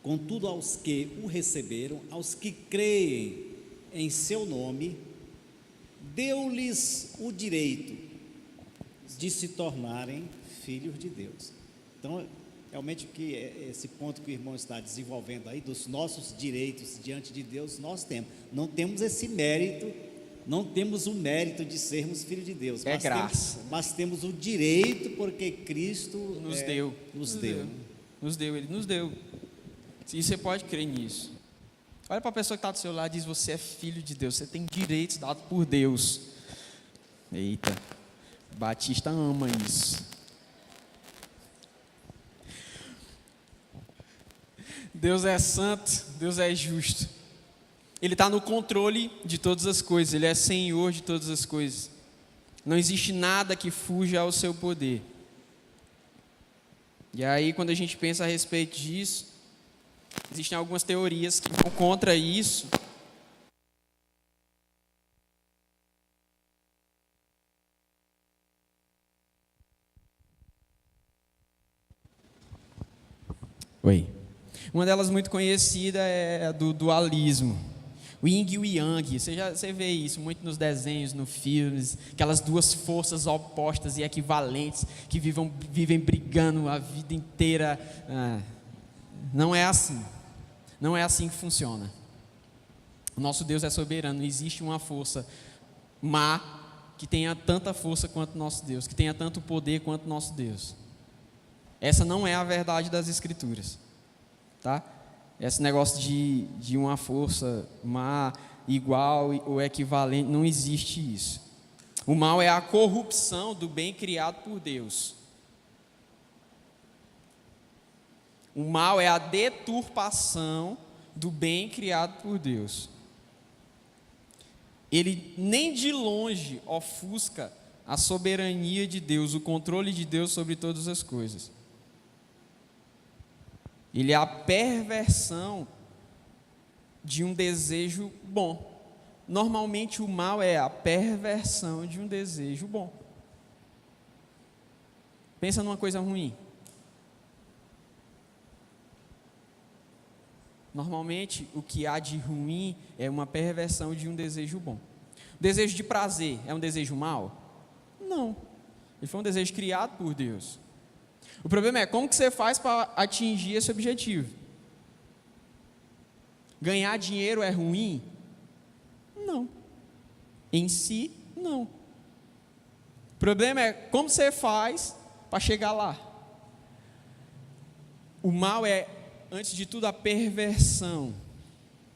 contudo aos que o receberam, aos que creem em seu nome, deu-lhes o direito de se tornarem filhos de Deus. Então, realmente que esse ponto que o irmão está desenvolvendo aí, dos nossos direitos diante de Deus, nós temos. Não temos esse mérito, não temos o mérito de sermos filhos de Deus. É graça. Mas temos o direito porque Cristo Nos deu. Ele nos deu. E você pode crer nisso. Olha para a pessoa que está do seu lado e diz: você é filho de Deus, você tem direitos dados por Deus. Eita, Batista ama isso. Deus é santo, Deus é justo. Ele está no controle de todas as coisas, Ele é Senhor de todas as coisas. Não existe nada que fuja ao seu poder. E aí, quando a gente pensa a respeito disso, existem algumas teorias que vão contra isso. Oi. Uma delas muito conhecida é a do dualismo. O yin e o yang, você vê isso muito nos desenhos, nos filmes, aquelas duas forças opostas e equivalentes que vivem brigando a vida inteira. Não é assim. Não é assim que funciona. O nosso Deus é soberano. Não existe uma força má que tenha tanta força quanto o nosso Deus, que tenha tanto poder quanto o nosso Deus. Essa não é a verdade das Escrituras, tá? Esse negócio de uma força má, igual ou equivalente, não existe isso. O mal é a corrupção do bem criado por Deus. O mal é a deturpação do bem criado por Deus. Ele nem de longe ofusca a soberania de Deus, o controle de Deus sobre todas as coisas. Ele é a perversão de um desejo bom. Normalmente o mal é a perversão de um desejo bom. Pensa numa coisa ruim. Normalmente o que há de ruim é uma perversão de um desejo bom. O desejo de prazer é um desejo mau? Não. Ele foi um desejo criado por Deus. O problema é como que você faz para atingir esse objetivo. Ganhar dinheiro é ruim? Não. Em si, não. O problema é como você faz para chegar lá. O mal é, antes de tudo, a perversão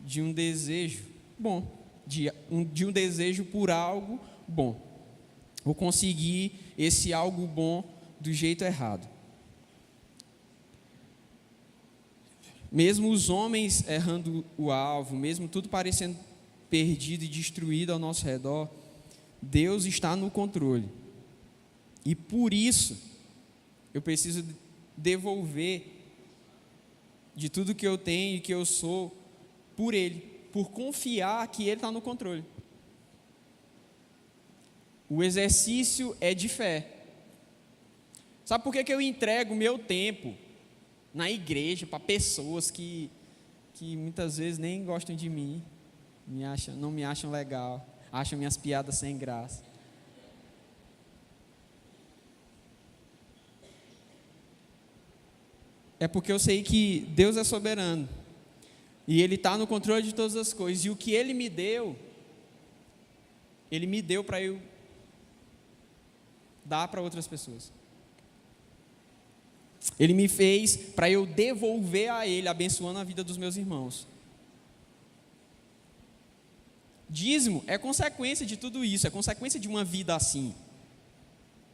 de um desejo bom, de um desejo por algo bom. Ou conseguir esse algo bom do jeito errado. Mesmo os homens errando o alvo, mesmo tudo parecendo perdido e destruído ao nosso redor, Deus está no controle. E por isso, eu preciso devolver de tudo que eu tenho e que eu sou por Ele, por confiar que Ele está no controle. O exercício é de fé. Sabe por que eu entrego o meu tempo na igreja para pessoas que muitas vezes nem gostam de mim, não me acham legal, acham minhas piadas sem graça? É porque eu sei que Deus é soberano e Ele está no controle de todas as coisas, e o que Ele me deu para eu dar para outras pessoas. Ele me fez para eu devolver a Ele, abençoando a vida dos meus irmãos. Dízimo é consequência de tudo isso, é consequência de uma vida assim.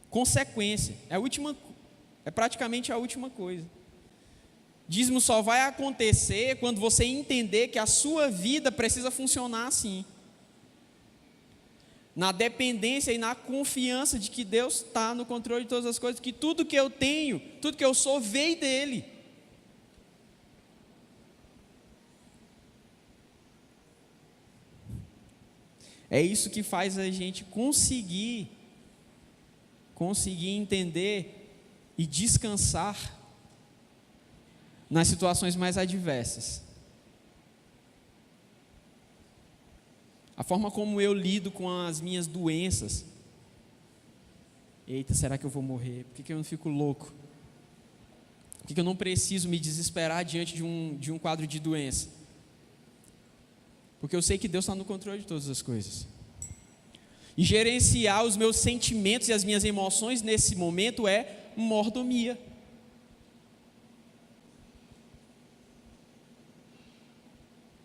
consequência, é praticamente a última coisa. Dízimo só vai acontecer quando você entender que a sua vida precisa funcionar assim, na dependência e na confiança de que Deus está no controle de todas as coisas, que tudo que eu tenho, tudo que eu sou, veio dEle. É isso que faz a gente conseguir entender e descansar nas situações mais adversas. A forma como eu lido com as minhas doenças. Eita, será que eu vou morrer? Por que eu não fico louco? Por que eu não preciso me desesperar diante de um quadro de doença? Porque eu sei que Deus está no controle de todas as coisas. E gerenciar os meus sentimentos e as minhas emoções nesse momento é mordomia.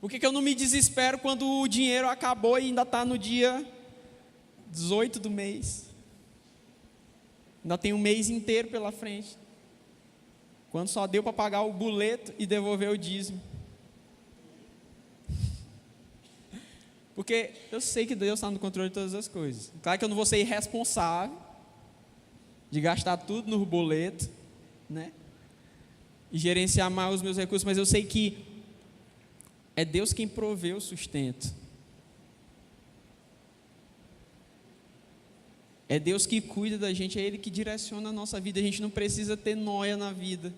Por que eu não me desespero quando o dinheiro acabou e ainda está no dia 18 do mês? Ainda tem um mês inteiro pela frente. Quando só deu para pagar o boleto e devolver o dízimo. Porque eu sei que Deus está no controle de todas as coisas. Claro que eu não vou ser irresponsável de gastar tudo no boleto, né? E gerenciar mal os meus recursos, mas eu sei que é Deus quem provê o sustento. É Deus que cuida da gente, é Ele que direciona a nossa vida. A gente não precisa ter nóia na vida.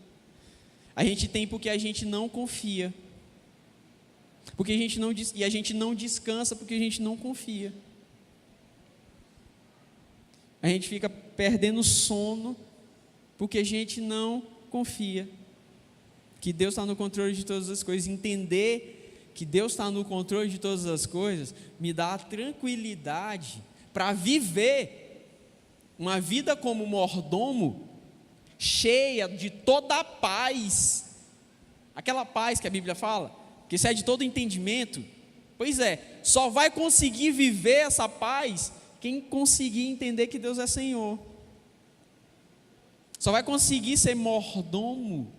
A gente tem porque a gente não confia. Porque a gente não descansa porque a gente não confia. A gente fica perdendo sono porque a gente não confia que Deus está no controle de todas as coisas. Entender que Deus está no controle de todas as coisas me dá a tranquilidade para viver uma vida como mordomo, cheia de toda a paz. Aquela paz que a Bíblia fala, que excede todo entendimento. Pois é, só vai conseguir viver essa paz quem conseguir entender que Deus é Senhor. Só vai conseguir ser mordomo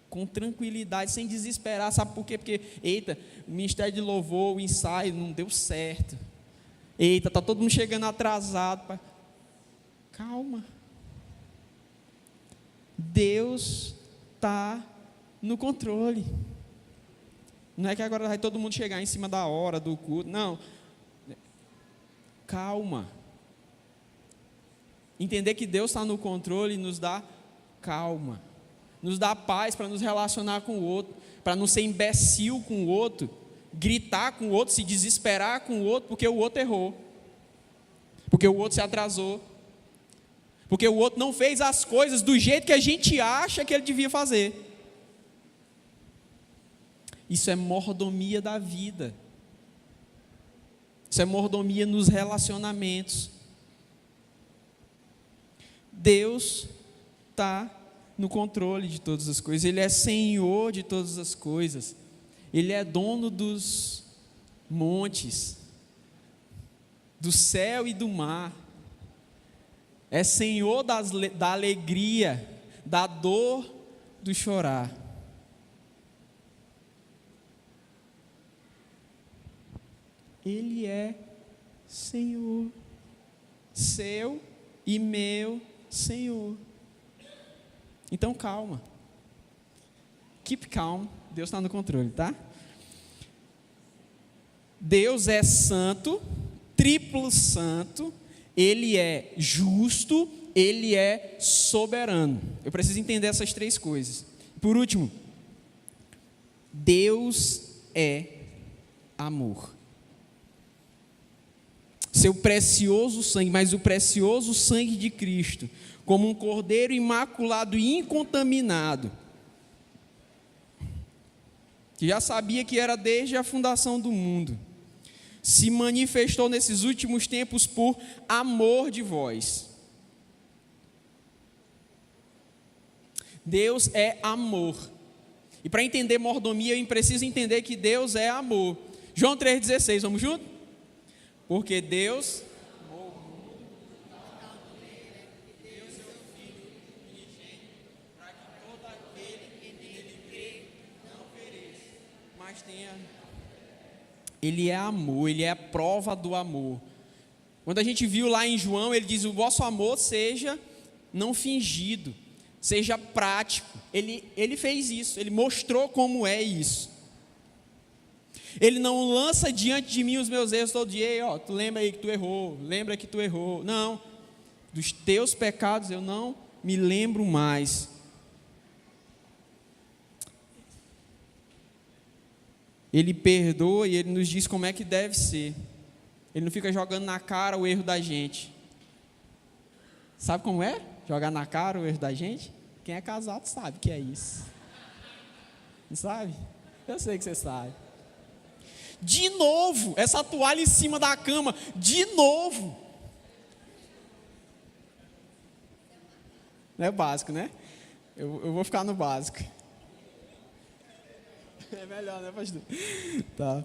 com tranquilidade, sem desesperar. Sabe por quê? Porque, eita, o ministério de louvor, o ensaio não deu certo. Eita, está todo mundo chegando atrasado. Calma. Deus está no controle. Não é que agora vai todo mundo chegar em cima da hora do culto. Não. Calma. Entender que Deus está no controle nos dá calma. Nos dá paz para nos relacionar com o outro. Para não ser imbecil com o outro. Gritar com o outro, se desesperar com o outro porque o outro errou. Porque o outro se atrasou. Porque o outro não fez as coisas do jeito que a gente acha que ele devia fazer. Isso é mordomia da vida. Isso é mordomia nos relacionamentos. Deus está no controle de todas as coisas. Ele é Senhor de todas as coisas. Ele é dono dos montes, do céu e do mar. É Senhor da alegria, da dor, do chorar. Ele é Senhor, seu e meu Senhor. Então calma, keep calm, Deus está no controle, tá? Deus é santo, triplo santo, Ele é justo, Ele é soberano. Eu preciso entender essas três coisas. Por último, Deus é amor. Seu precioso sangue, mas o precioso sangue de Cristo, como um cordeiro imaculado e incontaminado, que já sabia que era desde a fundação do mundo, se manifestou nesses últimos tempos por amor de vós. Deus é amor. E para entender mordomia, eu preciso entender que Deus é amor. João 3,16, vamos junto? Porque Deus mais tenha, ele é amor, ele é a prova do amor. Quando a gente viu lá em João, ele diz: o vosso amor seja não fingido, seja prático. Ele fez isso, ele mostrou como é isso. Ele não lança diante de mim os meus erros todo dia. Ó, tu lembra aí que tu errou, lembra que tu errou. Não, dos teus pecados eu não me lembro mais. Ele perdoa e ele nos diz como é que deve ser. Ele não fica jogando na cara o erro da gente. Sabe como é? Jogar na cara o erro da gente? Quem é casado sabe que é isso. Não sabe? Eu sei que você sabe. De novo, essa toalha em cima da cama. De novo. Não é básico, né? Eu vou ficar no básico. É melhor, né, pastor? Tá.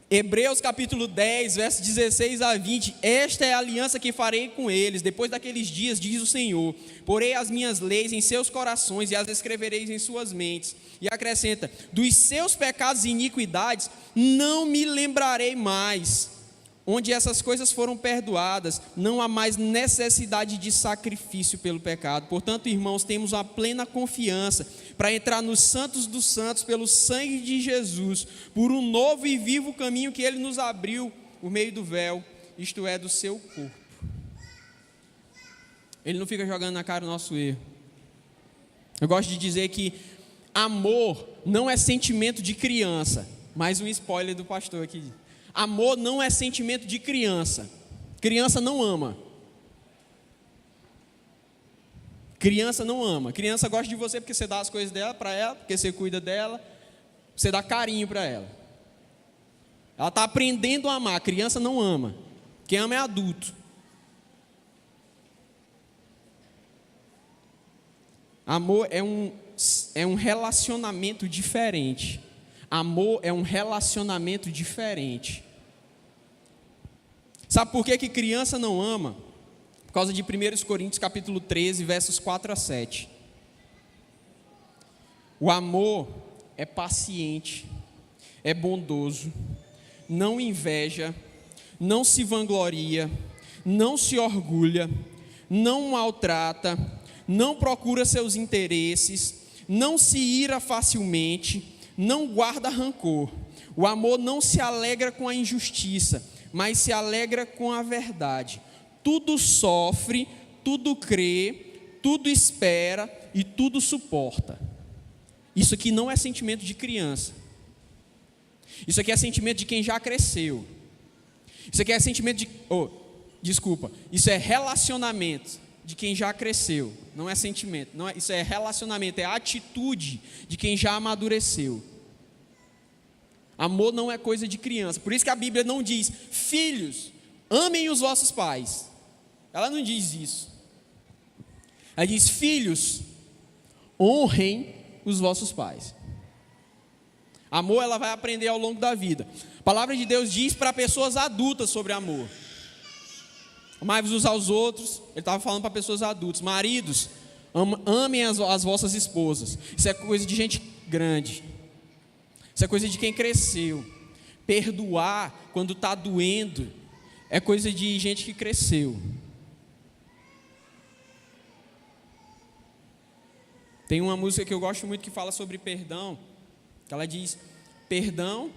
Hebreus capítulo 10, versos 16 a 20. Esta é a aliança que farei com eles. Depois daqueles dias, diz o Senhor: porei as minhas leis em seus corações e as escrevereis em suas mentes. E acrescenta: dos seus pecados e iniquidades não me lembrarei mais. Onde essas coisas foram perdoadas, não há mais necessidade de sacrifício pelo pecado. Portanto, irmãos, temos uma plena confiança para entrar nos santos dos santos pelo sangue de Jesus, por um novo e vivo caminho que Ele nos abriu por meio do véu, isto é, do seu corpo. Ele não fica jogando na cara o nosso erro. Eu gosto de dizer que amor não é sentimento de criança. Mais um spoiler do pastor aqui. Amor não é sentimento de criança. Criança não ama. Criança não ama. Criança gosta de você porque você dá as coisas dela para ela, porque você cuida dela, você dá carinho para ela. Ela está aprendendo a amar. Criança não ama. Quem ama é adulto. Amor é um relacionamento diferente. Amor é um relacionamento diferente. Sabe por que criança não ama? Por causa de 1 Coríntios capítulo 13, versos 4 a 7. O amor é paciente, é bondoso, não inveja, não se vangloria, não se orgulha, não maltrata, não procura seus interesses, não se ira facilmente, não guarda rancor. O amor não se alegra com a injustiça, mas se alegra com a verdade. Tudo sofre, tudo crê, tudo espera e tudo suporta. Isso aqui não é sentimento de criança. Isso aqui é sentimento de quem já cresceu. Isso aqui é sentimento de... Isso é relacionamento de quem já cresceu. Não é sentimento. Não é, isso é relacionamento, é atitude de quem já amadureceu. Amor não é coisa de criança. Por isso que a Bíblia não diz: filhos, amem os vossos pais. Ela não diz isso. Ela diz: filhos, honrem os vossos pais. Amor ela vai aprender ao longo da vida. A palavra de Deus diz para pessoas adultas sobre amor: amai-vos uns aos outros. Ele estava falando para pessoas adultas. Maridos, amem as vossas esposas. Isso é coisa de gente grande. Isso é coisa de quem cresceu. Perdoar quando está doendo é coisa de gente que cresceu. Tem uma música que eu gosto muito que fala sobre perdão, que ela diz: perdão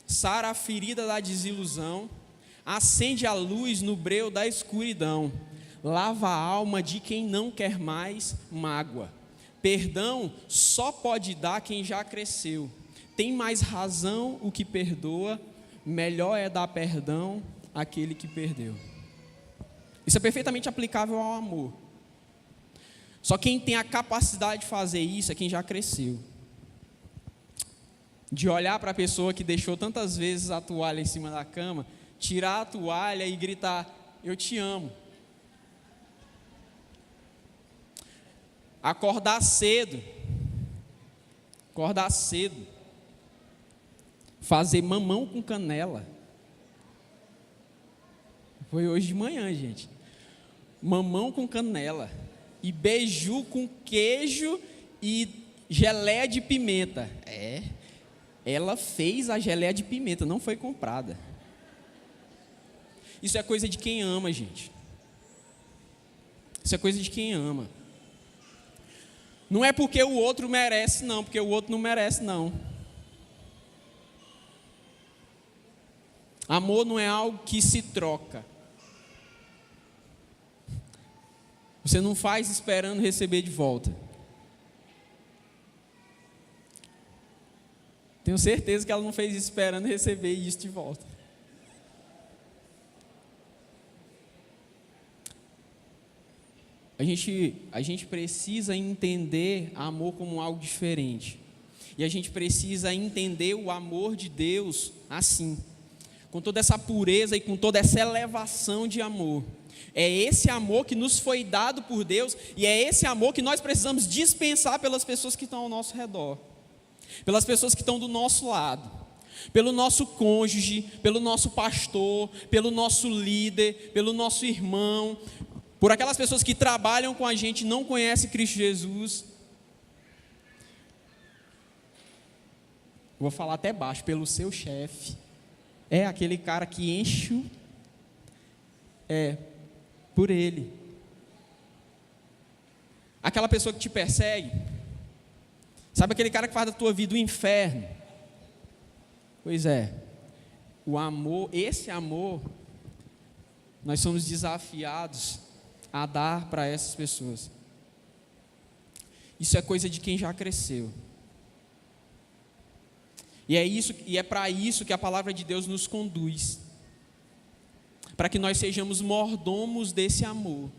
sara a ferida da desilusão, acende a luz no breu da escuridão, lava a alma de quem não quer mais mágoa. Perdão só pode dar quem já cresceu. Tem mais razão o que perdoa, melhor é dar perdão àquele que perdeu. Isso é perfeitamente aplicável ao amor. Só quem tem a capacidade de fazer isso é quem já cresceu. De olhar para a pessoa que deixou tantas vezes a toalha em cima da cama, tirar a toalha e gritar: eu te amo. Acordar cedo. Fazer mamão com canela. Foi hoje de manhã, gente. Mamão com canela. E beiju com queijo e geleia de pimenta. ela fez a geleia de pimenta, não foi comprada. Isso é coisa de quem ama, gente. Isso é coisa de quem ama. Não é porque o outro merece, não, porque o outro não merece, não. Amor não é algo que se troca. Você não faz esperando receber de volta. Tenho certeza que ela não fez isso esperando receber isso de volta. A gente precisa entender amor como algo diferente. E a gente precisa entender o amor de Deus assim, com toda essa pureza e com toda essa elevação de amor. É esse amor que nos foi dado por Deus e é esse amor que nós precisamos dispensar pelas pessoas que estão ao nosso redor, pelas pessoas que estão do nosso lado, pelo nosso cônjuge, pelo nosso pastor, pelo nosso líder, pelo nosso irmão, por aquelas pessoas que trabalham com a gente e não conhecem Cristo Jesus. Vou falar até baixo, pelo seu chefe. É aquele cara que enche por ele. Aquela pessoa que te persegue. Sabe aquele cara que faz da tua vida o inferno? Pois é. O amor, esse amor, nós somos desafiados a dar para essas pessoas. Isso é coisa de quem já cresceu. E é para isso que a palavra de Deus nos conduz. Para que nós sejamos mordomos desse amor.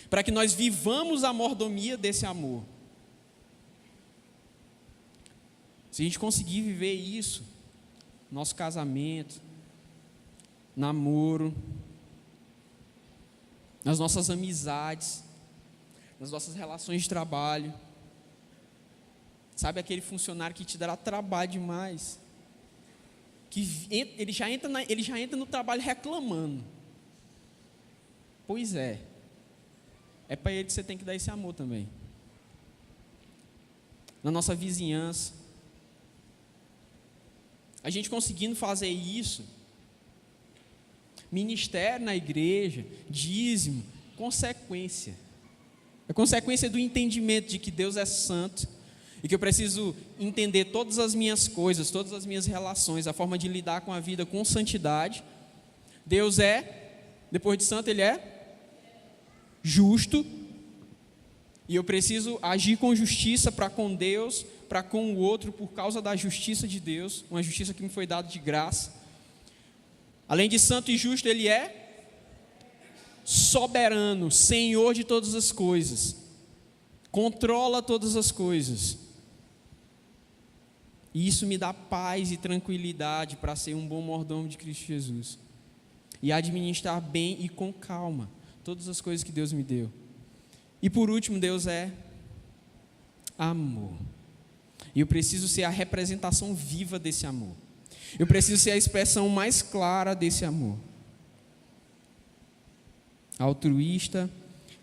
Para que nós vivamos a mordomia desse amor. Se a gente conseguir viver isso, nosso casamento, namoro, nas nossas amizades, nas nossas relações de trabalho. Sabe aquele funcionário que te dará trabalho demais? Que ele já entra no trabalho reclamando. Pois é. É para ele que você tem que dar esse amor também. Na nossa vizinhança. A gente conseguindo fazer isso, ministério na igreja, dízimo, consequência. É consequência do entendimento de que Deus é santo e que eu preciso entender todas as minhas coisas, todas as minhas relações, a forma de lidar com a vida com santidade. Deus depois de santo, Ele é justo e eu preciso agir com justiça para com Deus, para com o outro, por causa da justiça de Deus, uma justiça que me foi dada de graça. Além de santo e justo, Ele é soberano, Senhor de todas as coisas, controla todas as coisas. E isso me dá paz e tranquilidade para ser um bom mordomo de Cristo Jesus e administrar bem e com calma todas as coisas que Deus me deu. E por último, Deus é amor. E eu preciso ser a representação viva desse amor. Eu preciso ser a expressão mais clara desse amor. Altruísta,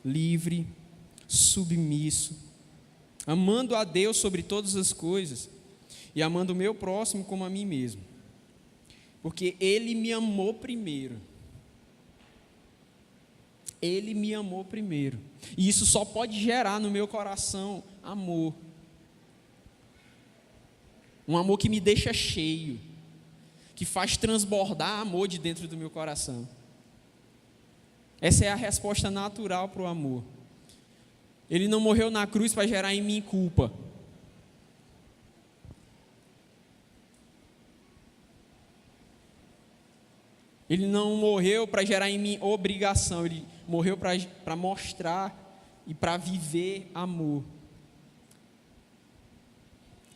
livre, submisso, amando a Deus sobre todas as coisas e amando o meu próximo como a mim mesmo. Porque Ele me amou primeiro. Ele me amou primeiro. E isso só pode gerar no meu coração amor. Um amor que me deixa cheio, que faz transbordar amor de dentro do meu coração. Essa é a resposta natural para o amor. Ele não morreu na cruz para gerar em mim culpa. Ele não morreu para gerar em mim obrigação. Ele morreu para mostrar e para viver amor.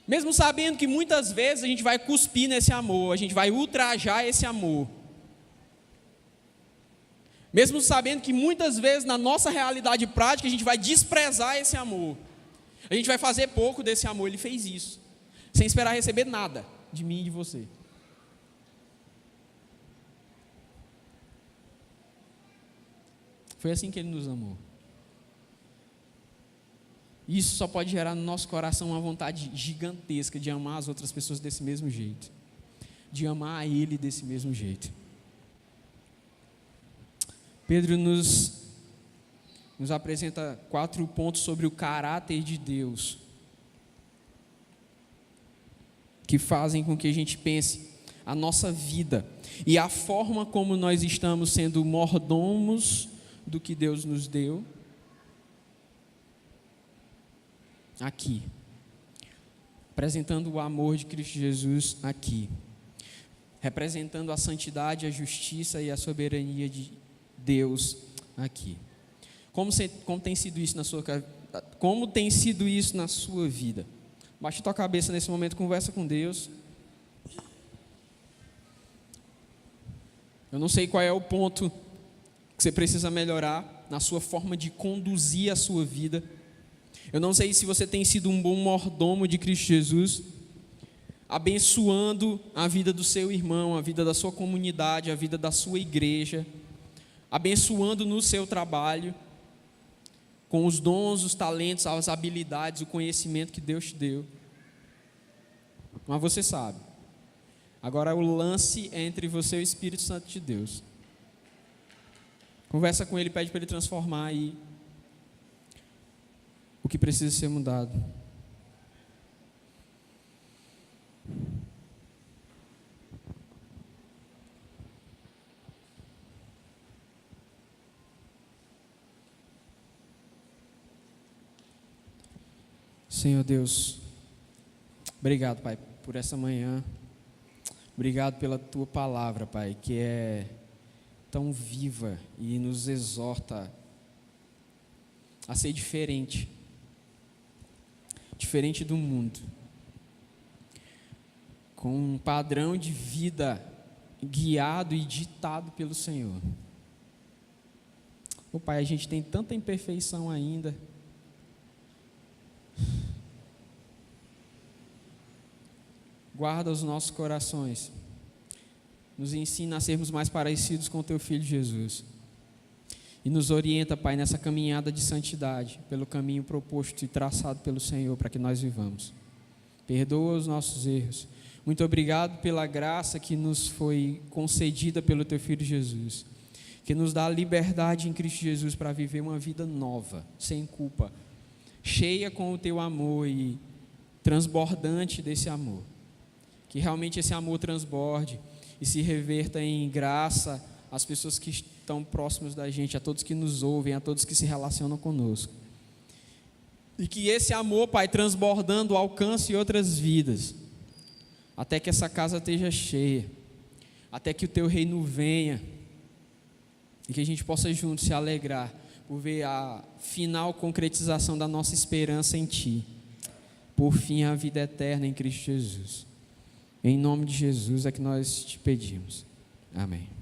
Mesmo sabendo que muitas vezes a gente vai cuspir nesse amor, a gente vai ultrajar esse amor. Mesmo sabendo que muitas vezes na nossa realidade prática a gente vai desprezar esse amor. A gente vai fazer pouco desse amor. Ele fez isso, sem esperar receber nada de mim e de você. Foi assim que Ele nos amou. Isso só pode gerar no nosso coração uma vontade gigantesca de amar as outras pessoas desse mesmo jeito, de amar a Ele desse mesmo jeito. Pedro nos apresenta 4 pontos sobre o caráter de Deus, que fazem com que a gente pense a nossa vida e a forma como nós estamos sendo mordomos do que Deus nos deu aqui, apresentando o amor de Cristo Jesus aqui, representando a santidade, a justiça e a soberania de Deus aqui. Como tem sido isso na sua vida? Baixe tua cabeça nesse momento, conversa com Deus. Eu não sei qual é o ponto que você precisa melhorar na sua forma de conduzir a sua vida. Eu não sei se você tem sido um bom mordomo de Cristo Jesus, abençoando a vida do seu irmão, a vida da sua comunidade, a vida da sua igreja, abençoando no seu trabalho, com os dons, os talentos, as habilidades, o conhecimento que Deus te deu. Mas você sabe. Agora o lance é entre você e o Espírito Santo de Deus. Conversa com Ele, pede para Ele transformar aí o que precisa ser mudado. Senhor Deus, obrigado, Pai, por essa manhã. Obrigado pela Tua palavra, Pai, que é tão viva e nos exorta a ser diferente do mundo, com um padrão de vida guiado e ditado pelo Senhor. Ô Pai, a gente tem tanta imperfeição ainda. Guarda os nossos corações, nos ensina a sermos mais parecidos com o Teu Filho Jesus, e nos orienta, Pai, nessa caminhada de santidade, pelo caminho proposto e traçado pelo Senhor, para que nós vivamos. Perdoa os nossos erros. Muito obrigado pela graça que nos foi concedida pelo Teu Filho Jesus, que nos dá a liberdade em Cristo Jesus para viver uma vida nova, sem culpa, cheia com o Teu amor e transbordante desse amor. Que realmente esse amor transborde e se reverta em graça às pessoas que estão próximas da gente, a todos que nos ouvem, a todos que se relacionam conosco. E que esse amor, Pai, transbordando, alcance outras vidas, até que essa casa esteja cheia, até que o Teu reino venha, e que a gente possa juntos se alegrar por ver a final concretização da nossa esperança em Ti. Por fim, a vida eterna em Cristo Jesus. Em nome de Jesus é que nós te pedimos. Amém.